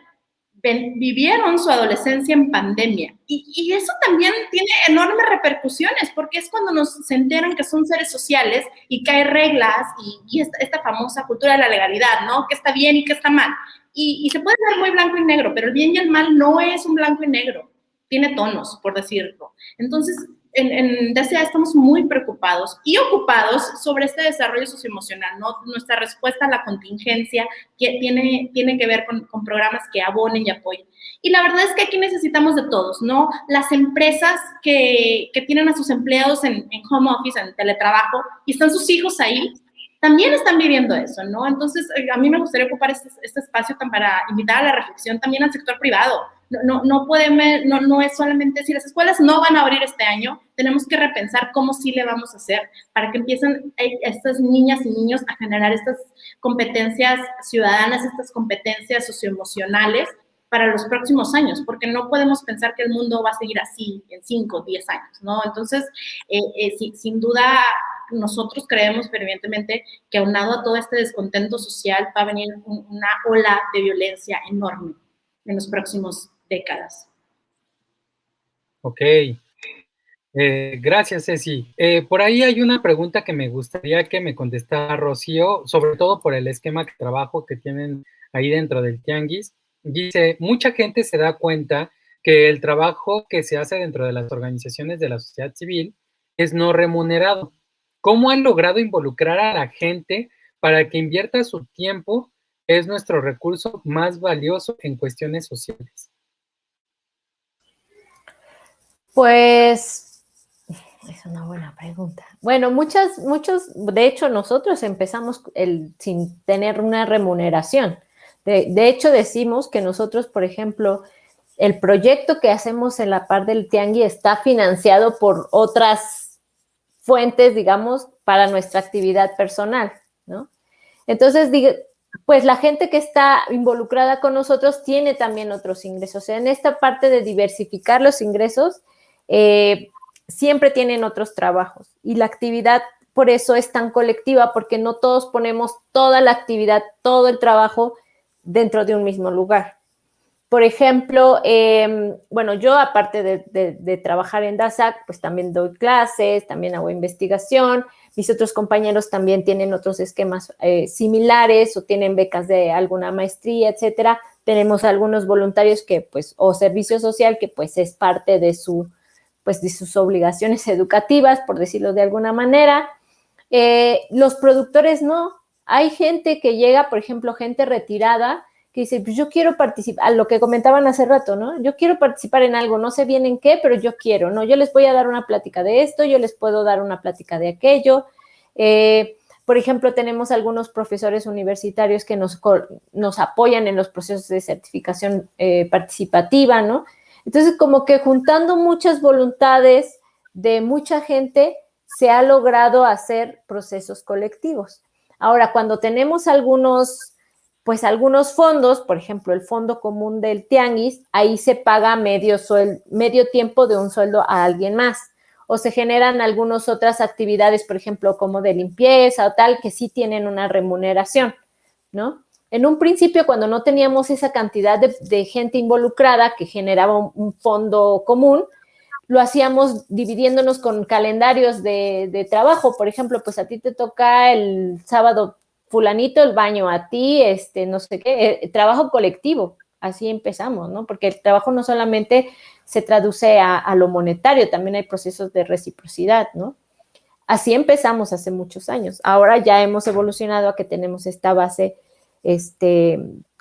Vivieron su adolescencia en pandemia. Y eso también tiene enormes repercusiones, porque es cuando se enteran que son seres sociales y que hay reglas y esta famosa cultura de la legalidad, ¿no? ¿Qué está bien y qué está mal? Y se puede ver muy blanco y negro, pero el bien y el mal no es un blanco y negro. Tiene tonos, por decirlo. Entonces, en DCA estamos muy preocupados y ocupados sobre este desarrollo socioemocional, ¿no? Nuestra respuesta a la contingencia que tiene que ver con programas que abonen y apoyen. Y la verdad es que aquí necesitamos de todos, ¿no? Las empresas que tienen a sus empleados en home office, en teletrabajo, y están sus hijos ahí, también están viviendo eso, ¿no? Entonces, a mí me gustaría ocupar este espacio para invitar a la reflexión también al sector privado. No es solamente, si las escuelas no van a abrir este año, tenemos que repensar cómo sí le vamos a hacer para que empiecen estas niñas y niños a generar estas competencias ciudadanas, estas competencias socioemocionales para los próximos años, porque no podemos pensar que el mundo va a seguir así en 5 o 10 años, ¿no? Entonces, sin duda, nosotros creemos fervientemente que aunado a todo este descontento social va a venir una ola de violencia enorme en los próximos décadas. Ok. Gracias, Ceci. Por ahí hay una pregunta que me gustaría que me contestara Rocío, sobre todo por el esquema de trabajo que tienen ahí dentro del Tianguis. Dice, mucha gente se da cuenta que el trabajo que se hace dentro de las organizaciones de la sociedad civil es no remunerado. ¿Cómo han logrado involucrar a la gente para que invierta su tiempo? Es nuestro recurso más valioso en cuestiones sociales. Pues es una buena pregunta. Bueno, muchos, de hecho, nosotros empezamos sin tener una remuneración. De hecho, decimos que nosotros, por ejemplo, el proyecto que hacemos en la par del Tianguis está financiado por otras fuentes, digamos, para nuestra actividad personal, ¿no? Entonces, pues la gente que está involucrada con nosotros tiene también otros ingresos. O sea, en esta parte de diversificar los ingresos, siempre tienen otros trabajos. Y la actividad, por eso es tan colectiva, porque no todos ponemos toda la actividad, todo el trabajo dentro de un mismo lugar. Por ejemplo, bueno, yo aparte de trabajar en DASAC, pues también doy clases, también hago investigación. Mis otros compañeros también tienen otros esquemas similares o tienen becas de alguna maestría, etcétera. Tenemos algunos voluntarios que, pues, o servicio social que, pues, es parte de sus obligaciones educativas, por decirlo de alguna manera. Los productores no. Hay gente que llega, por ejemplo, gente retirada, que dice, pues yo quiero participar, a lo que comentaban hace rato, ¿no? Yo quiero participar en algo, no sé bien en qué, pero yo quiero, ¿no? Yo les voy a dar una plática de esto, yo les puedo dar una plática de aquello. Por ejemplo, tenemos algunos profesores universitarios que nos apoyan en los procesos de certificación participativa, ¿no? Entonces, como que juntando muchas voluntades de mucha gente, se ha logrado hacer procesos colectivos. Ahora, cuando tenemos algunos fondos, por ejemplo, el fondo común del tianguis, ahí se paga medio tiempo de un sueldo a alguien más. O se generan algunas otras actividades, por ejemplo, como de limpieza o tal, que sí tienen una remuneración, ¿no? En un principio, cuando no teníamos esa cantidad de gente involucrada que generaba un fondo común, lo hacíamos dividiéndonos con calendarios de trabajo. Por ejemplo, pues a ti te toca el sábado fulanito el baño, a ti, no sé qué, trabajo colectivo. Así empezamos, ¿no? Porque el trabajo no solamente se traduce a lo monetario, también hay procesos de reciprocidad, ¿no? Así empezamos hace muchos años. Ahora ya hemos evolucionado a que tenemos esta base,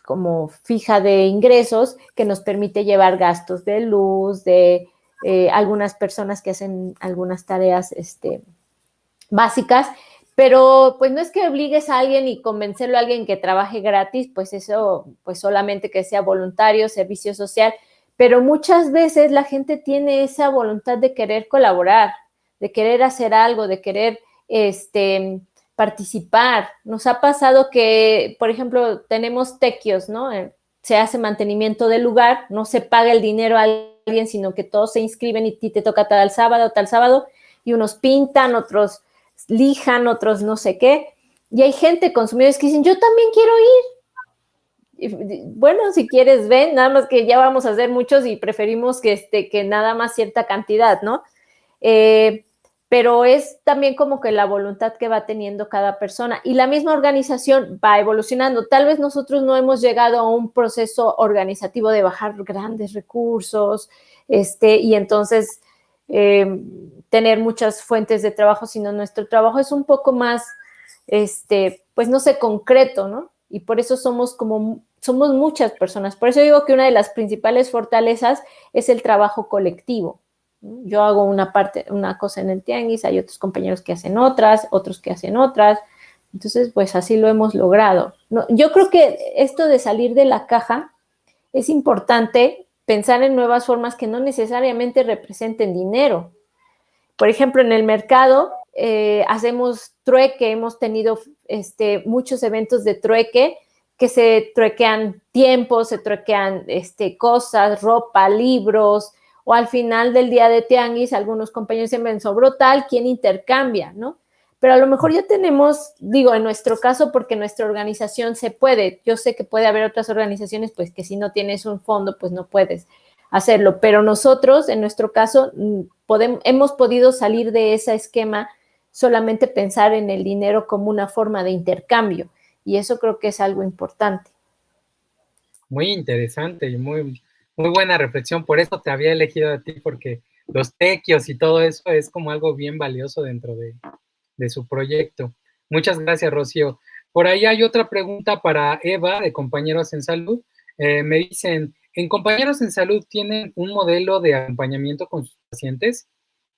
como fija de ingresos que nos permite llevar gastos de luz, de algunas personas que hacen algunas tareas básicas, pero pues no es que obligues a alguien y convencerlo a alguien que trabaje gratis, pues eso, pues solamente que sea voluntario, servicio social, pero muchas veces la gente tiene esa voluntad de querer colaborar, de querer hacer algo, de querer participar. Nos ha pasado que, por ejemplo, tenemos tequios, ¿no? Se hace mantenimiento del lugar, no se paga el dinero a alguien, sino que todos se inscriben y te toca tal sábado, y unos pintan, otros lijan, otros no sé qué. Y hay gente, consumidores, que dicen, yo también quiero ir. Y, bueno, si quieres, ven, nada más que ya vamos a hacer muchos y preferimos que nada más cierta cantidad, ¿no? Pero es también como que la voluntad que va teniendo cada persona y la misma organización va evolucionando. Tal vez nosotros no hemos llegado a un proceso organizativo de bajar grandes recursos, y entonces tener muchas fuentes de trabajo, sino nuestro trabajo es un poco más, pues no sé, concreto, ¿no? Y por eso somos muchas personas. Por eso digo que una de las principales fortalezas es el trabajo colectivo. Yo hago una cosa en el tianguis, hay otros compañeros que hacen otros que hacen otras. Entonces, pues así lo hemos logrado. No, yo creo que esto de salir de la caja es importante, pensar en nuevas formas que no necesariamente representen dinero. Por ejemplo, en el mercado hacemos trueque, hemos tenido muchos eventos de trueque que se truequean tiempos, se truequean cosas, ropa, libros, o al final del día de tianguis, algunos compañeros se me sobró tal, ¿quién intercambia, no? Pero a lo mejor ya tenemos, digo, en nuestro caso, porque nuestra organización se puede. Yo sé que puede haber otras organizaciones, pues que si no tienes un fondo, pues no puedes hacerlo. Pero nosotros, en nuestro caso, hemos podido salir de ese esquema, solamente pensar en el dinero como una forma de intercambio. Y eso creo que es algo importante. Muy interesante y muy buena reflexión. Por eso te había elegido a ti, porque los tequios y todo eso es como algo bien valioso dentro de su proyecto. Muchas gracias, Rocío. Por ahí hay otra pregunta para Eva, de Compañeros en Salud. Me dicen, ¿en Compañeros en Salud tienen un modelo de acompañamiento con sus pacientes?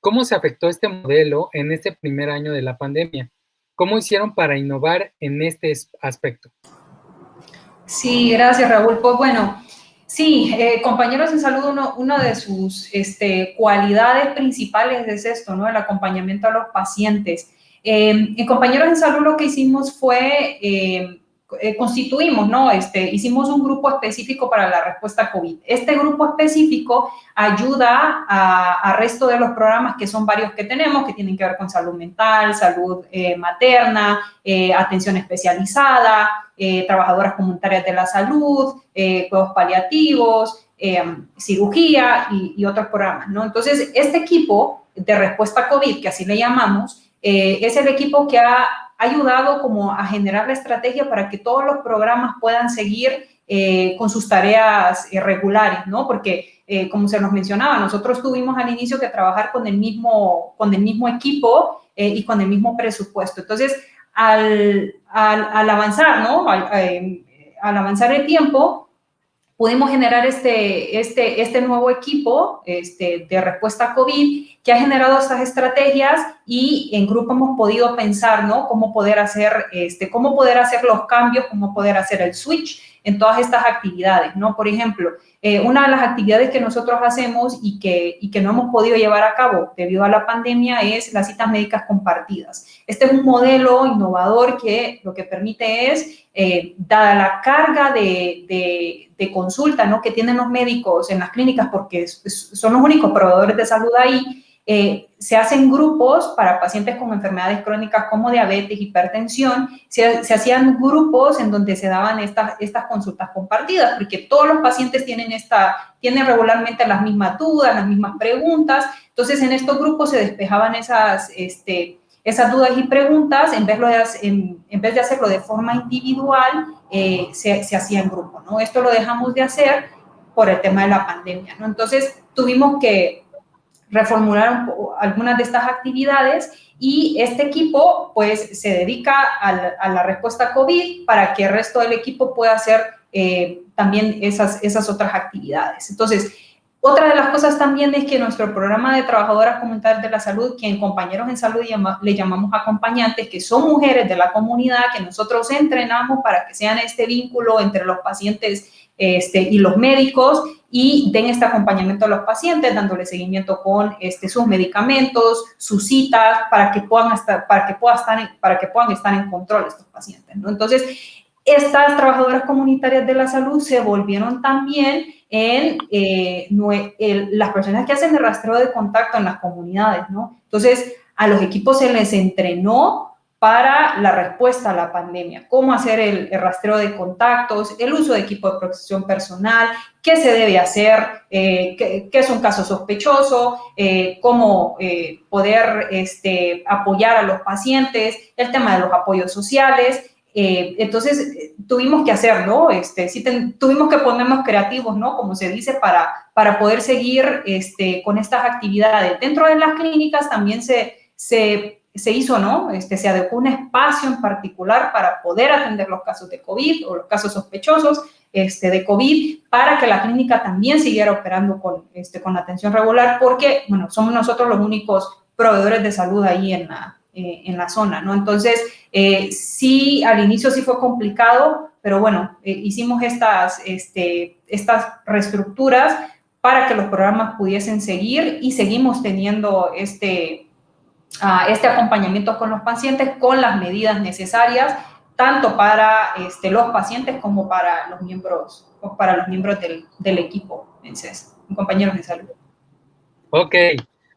¿Cómo se afectó este modelo en este primer año de la pandemia? ¿Cómo hicieron para innovar en este aspecto? Sí, gracias, Raúl. Pues bueno, sí, Compañeros en Salud, una de sus cualidades principales es esto, ¿no? El acompañamiento a los pacientes. En Compañeros en Salud lo que hicimos fue, constituimos, ¿no? Hicimos un grupo específico para la respuesta COVID. Este grupo específico ayuda al resto de los programas, que son varios que tenemos, que tienen que ver con salud mental, salud materna, atención especializada, trabajadoras comunitarias de la salud, cuidados paliativos, cirugía y otros programas, ¿no? Entonces, este equipo de respuesta COVID, que así le llamamos, es el equipo que ha ayudado como a generar la estrategia para que todos los programas puedan seguir con sus tareas regulares, ¿no? Porque, como se nos mencionaba, nosotros tuvimos al inicio que trabajar con el mismo equipo y con el mismo presupuesto. Entonces, al avanzar, ¿no? Al avanzar el tiempo, pudimos generar este nuevo equipo de respuesta a COVID que ha generado estas estrategias y en grupo hemos podido pensar, ¿no? Cómo poder hacer los cambios, cómo poder hacer el switch en todas estas actividades, ¿no? Por ejemplo, una de las actividades que nosotros hacemos y que no hemos podido llevar a cabo debido a la pandemia es las citas médicas compartidas. Este es un modelo innovador que lo que permite es, dada la carga de consulta, ¿no?, que tienen los médicos en las clínicas, porque son los únicos proveedores de salud ahí, se hacen grupos para pacientes con enfermedades crónicas como diabetes, hipertensión, se hacían grupos en donde se daban estas consultas compartidas, porque todos los pacientes tienen regularmente las mismas dudas, las mismas preguntas. Entonces, en estos grupos se despejaban esas dudas y preguntas, en vez de hacerlo de forma individual, se hacía en grupo, ¿no? Esto lo dejamos de hacer por el tema de la pandemia, ¿no? Entonces, tuvimos que reformular algunas de estas actividades y este equipo pues se dedica a la respuesta a COVID para que el resto del equipo pueda hacer también esas otras actividades. Entonces, otra de las cosas también es que nuestro programa de trabajadoras comunitarias de la salud, que en Compañeros en Salud le llamamos acompañantes, que son mujeres de la comunidad, que nosotros entrenamos para que sean este vínculo entre los pacientes y los médicos y den este acompañamiento a los pacientes, dándole seguimiento con sus medicamentos, sus citas, para que puedan estar en control estos pacientes, ¿no? Entonces, estas trabajadoras comunitarias de la salud se volvieron también en las personas que hacen el rastreo de contacto en las comunidades, ¿no? Entonces, a los equipos se les entrenó para la respuesta a la pandemia, cómo hacer el rastreo de contactos, el uso de equipo de protección personal, qué se debe hacer, qué es un caso sospechoso, cómo poder apoyar a los pacientes, el tema de los apoyos sociales. Entonces, tuvimos que hacer, ¿no? Tuvimos que ponernos creativos, ¿no? Como se dice, para poder seguir con estas actividades. Dentro de las clínicas también se hizo, ¿no? Se adecuó un espacio en particular para poder atender los casos de COVID o los casos sospechosos de COVID, para que la clínica también siguiera operando con la atención regular, porque, bueno, somos nosotros los únicos proveedores de salud ahí en la zona, ¿no? Entonces, sí, al inicio sí fue complicado, pero bueno, hicimos estas reestructuras para que los programas pudiesen seguir y seguimos teniendo este acompañamiento con los pacientes con las medidas necesarias, tanto para los pacientes como para los miembros del equipo, compañeros de salud. Ok,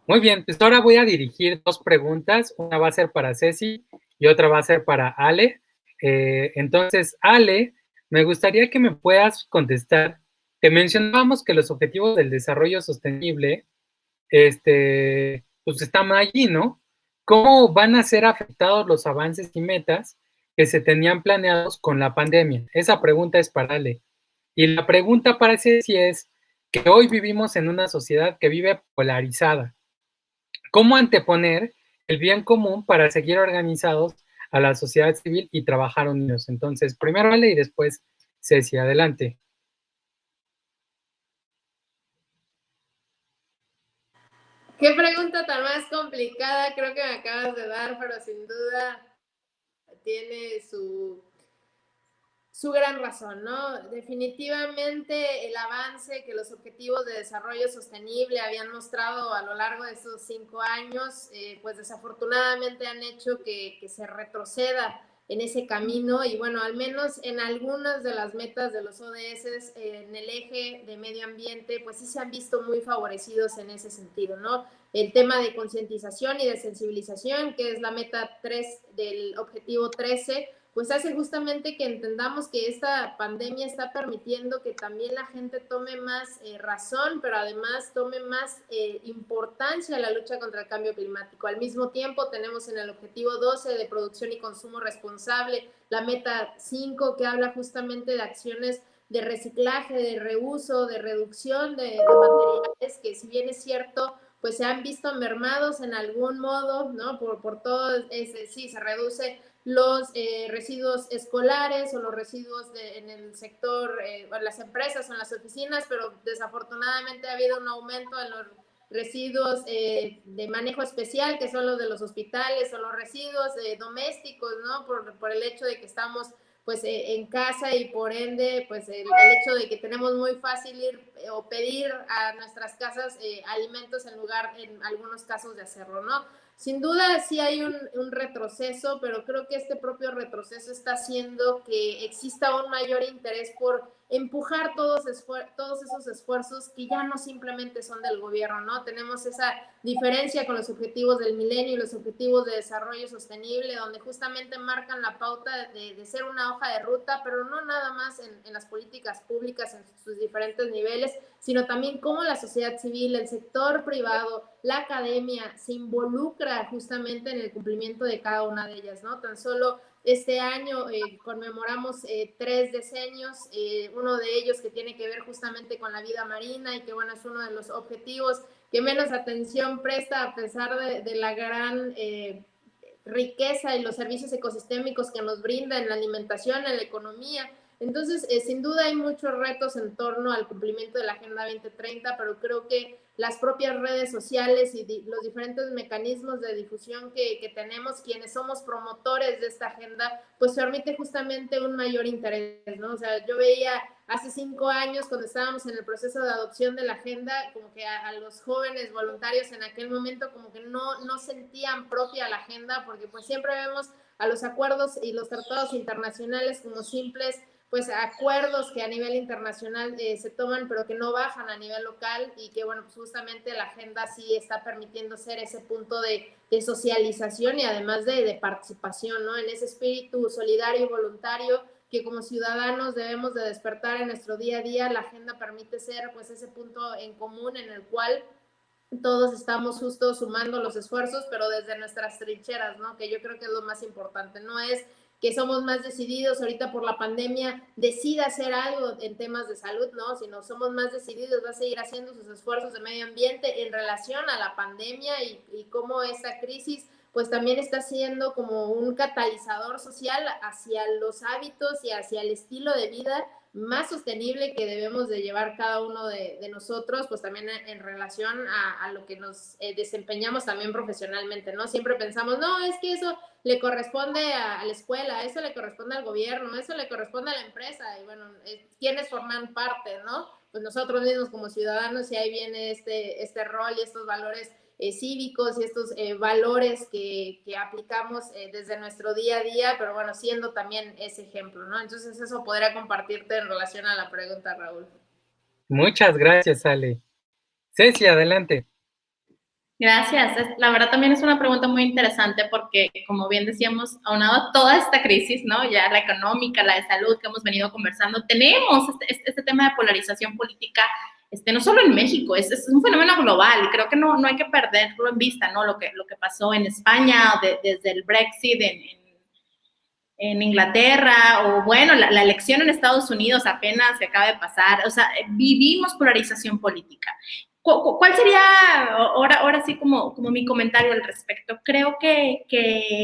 muy bien, pues ahora voy a dirigir dos preguntas, una va a ser para Ceci y otra va a ser para Ale. Entonces, Ale, me gustaría que me puedas contestar, que mencionábamos que los objetivos del desarrollo sostenible, pues están allí, ¿no? ¿Cómo van a ser afectados los avances y metas que se tenían planeados con la pandemia? Esa pregunta es para Ale. Y la pregunta para Ceci es que hoy vivimos en una sociedad que vive polarizada. ¿Cómo anteponer el bien común para seguir organizados a la sociedad civil y trabajar unidos? Entonces, primero Ale y después Ceci, adelante. Qué pregunta tan más complicada creo que me acabas de dar, pero sin duda tiene su gran razón, ¿no? Definitivamente el avance que los Objetivos de Desarrollo Sostenible habían mostrado a lo largo de estos 5 años, pues desafortunadamente han hecho que se retroceda en ese camino y bueno, al menos en algunas de las metas de los ODS en el eje de medio ambiente, pues sí se han visto muy favorecidos en ese sentido, ¿no? El tema de concientización y de sensibilización, que es la meta 3 del objetivo 13, pues hace justamente que entendamos que esta pandemia está permitiendo que también la gente tome más razón, pero además tome más importancia en la lucha contra el cambio climático. Al mismo tiempo tenemos en el objetivo 12 de producción y consumo responsable, la meta 5 que habla justamente de acciones de reciclaje, de reuso, de reducción de materiales que si bien es cierto, pues se han visto mermados en algún modo, ¿no? Por todo ese, sí, se reduce los residuos escolares o los residuos en el sector, en las empresas o en las oficinas, pero desafortunadamente ha habido un aumento en los residuos de manejo especial, que son los de los hospitales, o los residuos domésticos, ¿no? Por el hecho de que estamos pues en casa y por ende pues el hecho de que tenemos muy fácil ir o pedir a nuestras casas alimentos en lugar en algunos casos de hacerlo, ¿no? Sin duda sí hay un retroceso, pero creo que este propio retroceso está haciendo que exista un mayor interés por empujar todos esos esfuerzos que ya no simplemente son del gobierno, ¿no? Tenemos esa diferencia con los objetivos del milenio y los objetivos de desarrollo sostenible, donde justamente marcan la pauta de ser una hoja de ruta, pero no nada más en las políticas públicas en sus diferentes niveles, sino también cómo la sociedad civil, el sector privado, la academia se involucra justamente en el cumplimiento de cada una de ellas, ¿no? Tan solo este año conmemoramos 3 decenios, uno de ellos que tiene que ver justamente con la vida marina y que, bueno, es uno de los objetivos que menos atención presta a pesar de la gran riqueza y los servicios ecosistémicos que nos brinda en la alimentación, en la economía. Entonces, sin duda hay muchos retos en torno al cumplimiento de la Agenda 2030, pero creo que las propias redes sociales y los diferentes mecanismos de difusión que tenemos, quienes somos promotores de esta agenda, pues permite justamente un mayor interés, ¿no? O sea, yo veía hace 5 años, cuando estábamos en el proceso de adopción de la agenda, como que a los jóvenes voluntarios en aquel momento como que no sentían propia la agenda, porque pues siempre vemos a los acuerdos y los tratados internacionales como simples pues acuerdos que a nivel internacional se toman, pero que no bajan a nivel local, y que, bueno, pues justamente la agenda sí está permitiendo ser ese punto de socialización y además de participación, ¿no? En ese espíritu solidario y voluntario que como ciudadanos debemos de despertar en nuestro día a día. La agenda permite ser pues ese punto en común en el cual todos estamos justo sumando los esfuerzos, pero desde nuestras trincheras, ¿no? Que yo creo que es lo más importante. No es que somos más decididos ahorita por la pandemia, decida hacer algo en temas de salud, ¿no? Sino somos más decididos, va a seguir haciendo sus esfuerzos de medio ambiente en relación a la pandemia y cómo esta crisis pues también está siendo como un catalizador social hacia los hábitos y hacia el estilo de vida más sostenible que debemos de llevar cada uno de nosotros, pues también en relación a lo que nos desempeñamos también profesionalmente, ¿no? Siempre pensamos, no, es que eso le corresponde a la escuela, eso le corresponde al gobierno, eso le corresponde a la empresa, y bueno, ¿quiénes forman parte, no? Pues nosotros mismos como ciudadanos, y ahí viene este rol y estos valores cívicos y estos valores que aplicamos desde nuestro día a día, pero bueno, siendo también ese ejemplo, ¿no? Entonces eso podría compartirte en relación a la pregunta, Raúl. Muchas gracias, Ale. Ceci, adelante. Gracias. La verdad también es una pregunta muy interesante porque, como bien decíamos, aunado a toda esta crisis, ¿no? Ya la económica, la de salud que hemos venido conversando, tenemos este tema de polarización política, no solo en México, es un fenómeno global, y creo que no hay que perderlo en vista, ¿no? Lo que pasó en España, desde el Brexit en Inglaterra, o bueno, la elección en Estados Unidos apenas se acaba de pasar. O sea, vivimos polarización política. ¿Cuál sería ahora sí como mi comentario al respecto? Creo que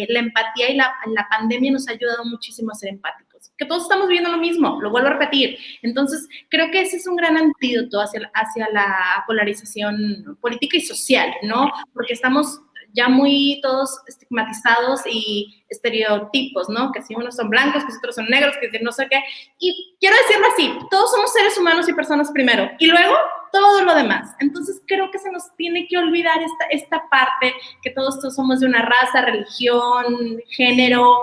la empatía y la pandemia nos ha ayudado muchísimo a ser empáticos, que todos estamos viviendo lo mismo, lo vuelvo a repetir. Entonces, creo que ese es un gran antídoto hacia la polarización política y social, ¿no? Porque estamos ya muy todos estigmatizados y estereotipos, ¿no? Que si unos son blancos, que si otros son negros, que si no sé qué. Y quiero decirlo así, todos somos seres humanos y personas primero, y luego todo lo demás. Entonces creo que se nos tiene que olvidar esta parte, que todos somos de una raza, religión, género.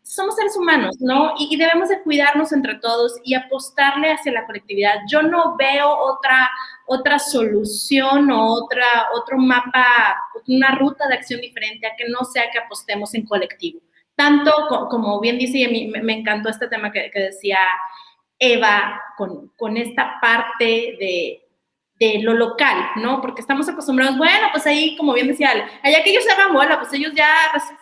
Somos seres humanos, ¿no? Y debemos de cuidarnos entre todos y apostarle hacia la colectividad. Yo no veo otra solución o otro mapa, una ruta de acción diferente a que no sea que apostemos en colectivo. Tanto como bien dice, y a mí me encantó este tema que decía Eva, con esta parte de lo local, ¿no? Porque estamos acostumbrados, bueno, pues ahí, como bien decía Ale, allá que ellos se hagan bola, pues ellos ya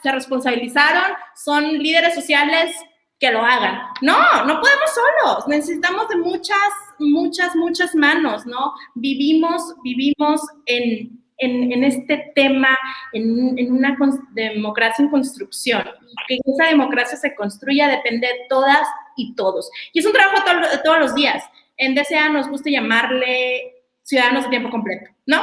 se responsabilizaron, son líderes sociales, que lo hagan. No podemos solos, necesitamos de muchas manos, ¿no? Vivimos en en este tema, en una democracia en construcción. Que esa democracia se construya depende de todas y todos. Y es un trabajo todos los días. En DCA nos gusta llamarle ciudadanos de tiempo completo, ¿no?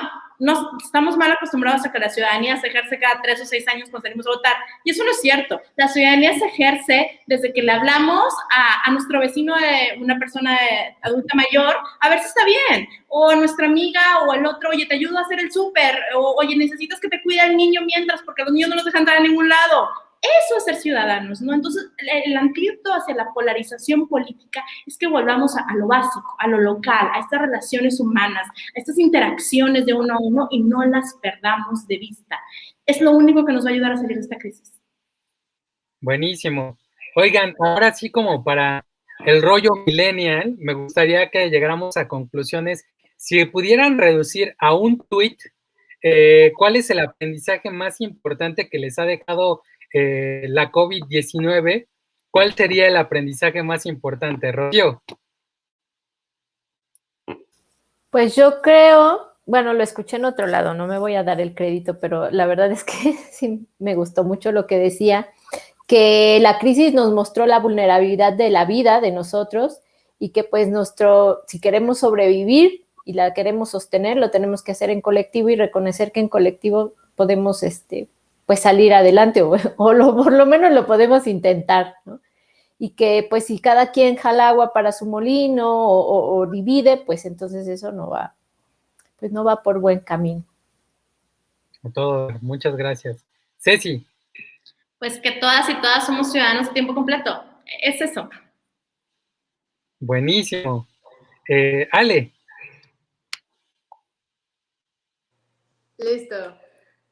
Estamos mal acostumbrados a que la ciudadanía se ejerce cada 3 o 6 años cuando salimos a votar. Y eso no es cierto. La ciudadanía se ejerce desde que le hablamos a nuestro vecino, de una persona adulta mayor, a ver si está bien. O a nuestra amiga o al otro, oye, te ayudo a hacer el súper. O, oye, necesitas que te cuide el niño mientras, porque los niños no los dejan entrar a ningún lado. Eso es ser ciudadanos, ¿no? Entonces, el antídoto hacia la polarización política es que volvamos a lo básico, a lo local, a estas relaciones humanas, a estas interacciones de uno a uno y no las perdamos de vista. Es lo único que nos va a ayudar a salir de esta crisis. Buenísimo. Oigan, ahora sí, como para el rollo millennial, me gustaría que llegáramos a conclusiones. Si pudieran reducir a un tuit, ¿cuál es el aprendizaje más importante que les ha dejado la COVID-19? ¿Cuál sería el aprendizaje más importante, Rocío? Pues yo creo, bueno, lo escuché en otro lado, no me voy a dar el crédito, pero la verdad es que sí me gustó mucho lo que decía, que la crisis nos mostró la vulnerabilidad de la vida de nosotros y que pues si queremos sobrevivir y la queremos sostener, lo tenemos que hacer en colectivo y reconocer que en colectivo podemos pues salir adelante o por lo menos lo podemos intentar, ¿no? Y que pues si cada quien jala agua para su molino o divide, pues entonces eso no va por buen camino. Todo, muchas gracias. Ceci. Pues que todas y todas somos ciudadanos de tiempo completo. Es eso. Buenísimo. Ale. Listo.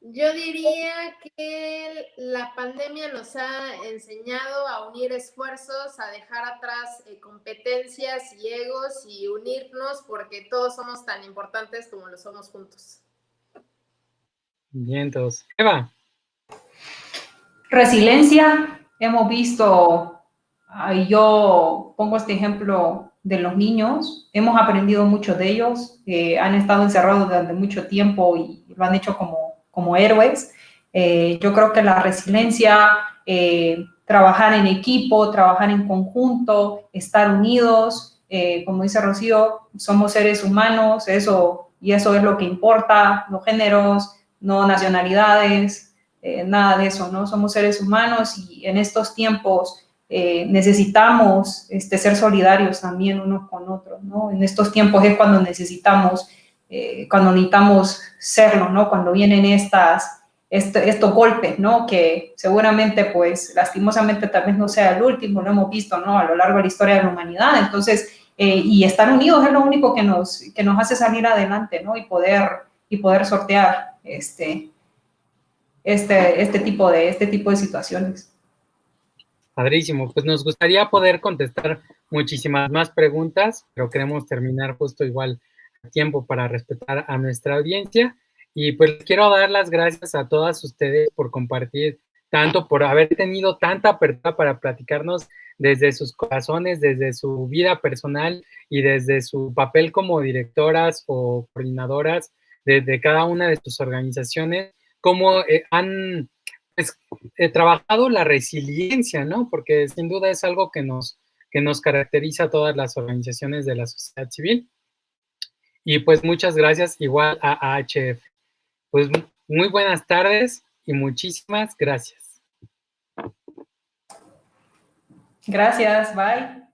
Yo diría que la pandemia nos ha enseñado a unir esfuerzos, a dejar atrás competencias y egos y unirnos porque todos somos tan importantes como lo somos juntos. Bien, todos. Eva. Resiliencia, hemos visto, yo pongo este ejemplo de los niños, hemos aprendido mucho de ellos, han estado encerrados durante mucho tiempo y lo han hecho como héroes. Yo creo que la resiliencia, trabajar en equipo, trabajar en conjunto, estar unidos, como dice Rocío, somos seres humanos, eso es lo que importa, no géneros, no nacionalidades, nada de eso, ¿no? Somos seres humanos y en estos tiempos necesitamos ser solidarios también unos con otros, ¿no? En estos tiempos es cuando necesitamos serlo, ¿no? Cuando vienen estos golpes, ¿no? Que seguramente, pues, lastimosamente tal vez no sea el último, lo hemos visto, ¿no? A lo largo de la historia de la humanidad. Entonces, y estar unidos es lo único que nos hace salir adelante, ¿no? Y poder sortear este tipo de situaciones. Padrísimo, pues nos gustaría poder contestar muchísimas más preguntas, pero queremos terminar justo igual a tiempo para respetar a nuestra audiencia. Y pues quiero dar las gracias a todas ustedes por compartir tanto, por haber tenido tanta apertura para platicarnos desde sus corazones, desde su vida personal y desde su papel como directoras o coordinadoras de cada una de sus organizaciones, cómo han pues, trabajado la resiliencia, ¿no? Porque sin duda es algo que nos caracteriza a todas las organizaciones de la sociedad civil. Y pues muchas gracias igual a AHF. Pues muy buenas tardes y muchísimas gracias. Gracias, bye.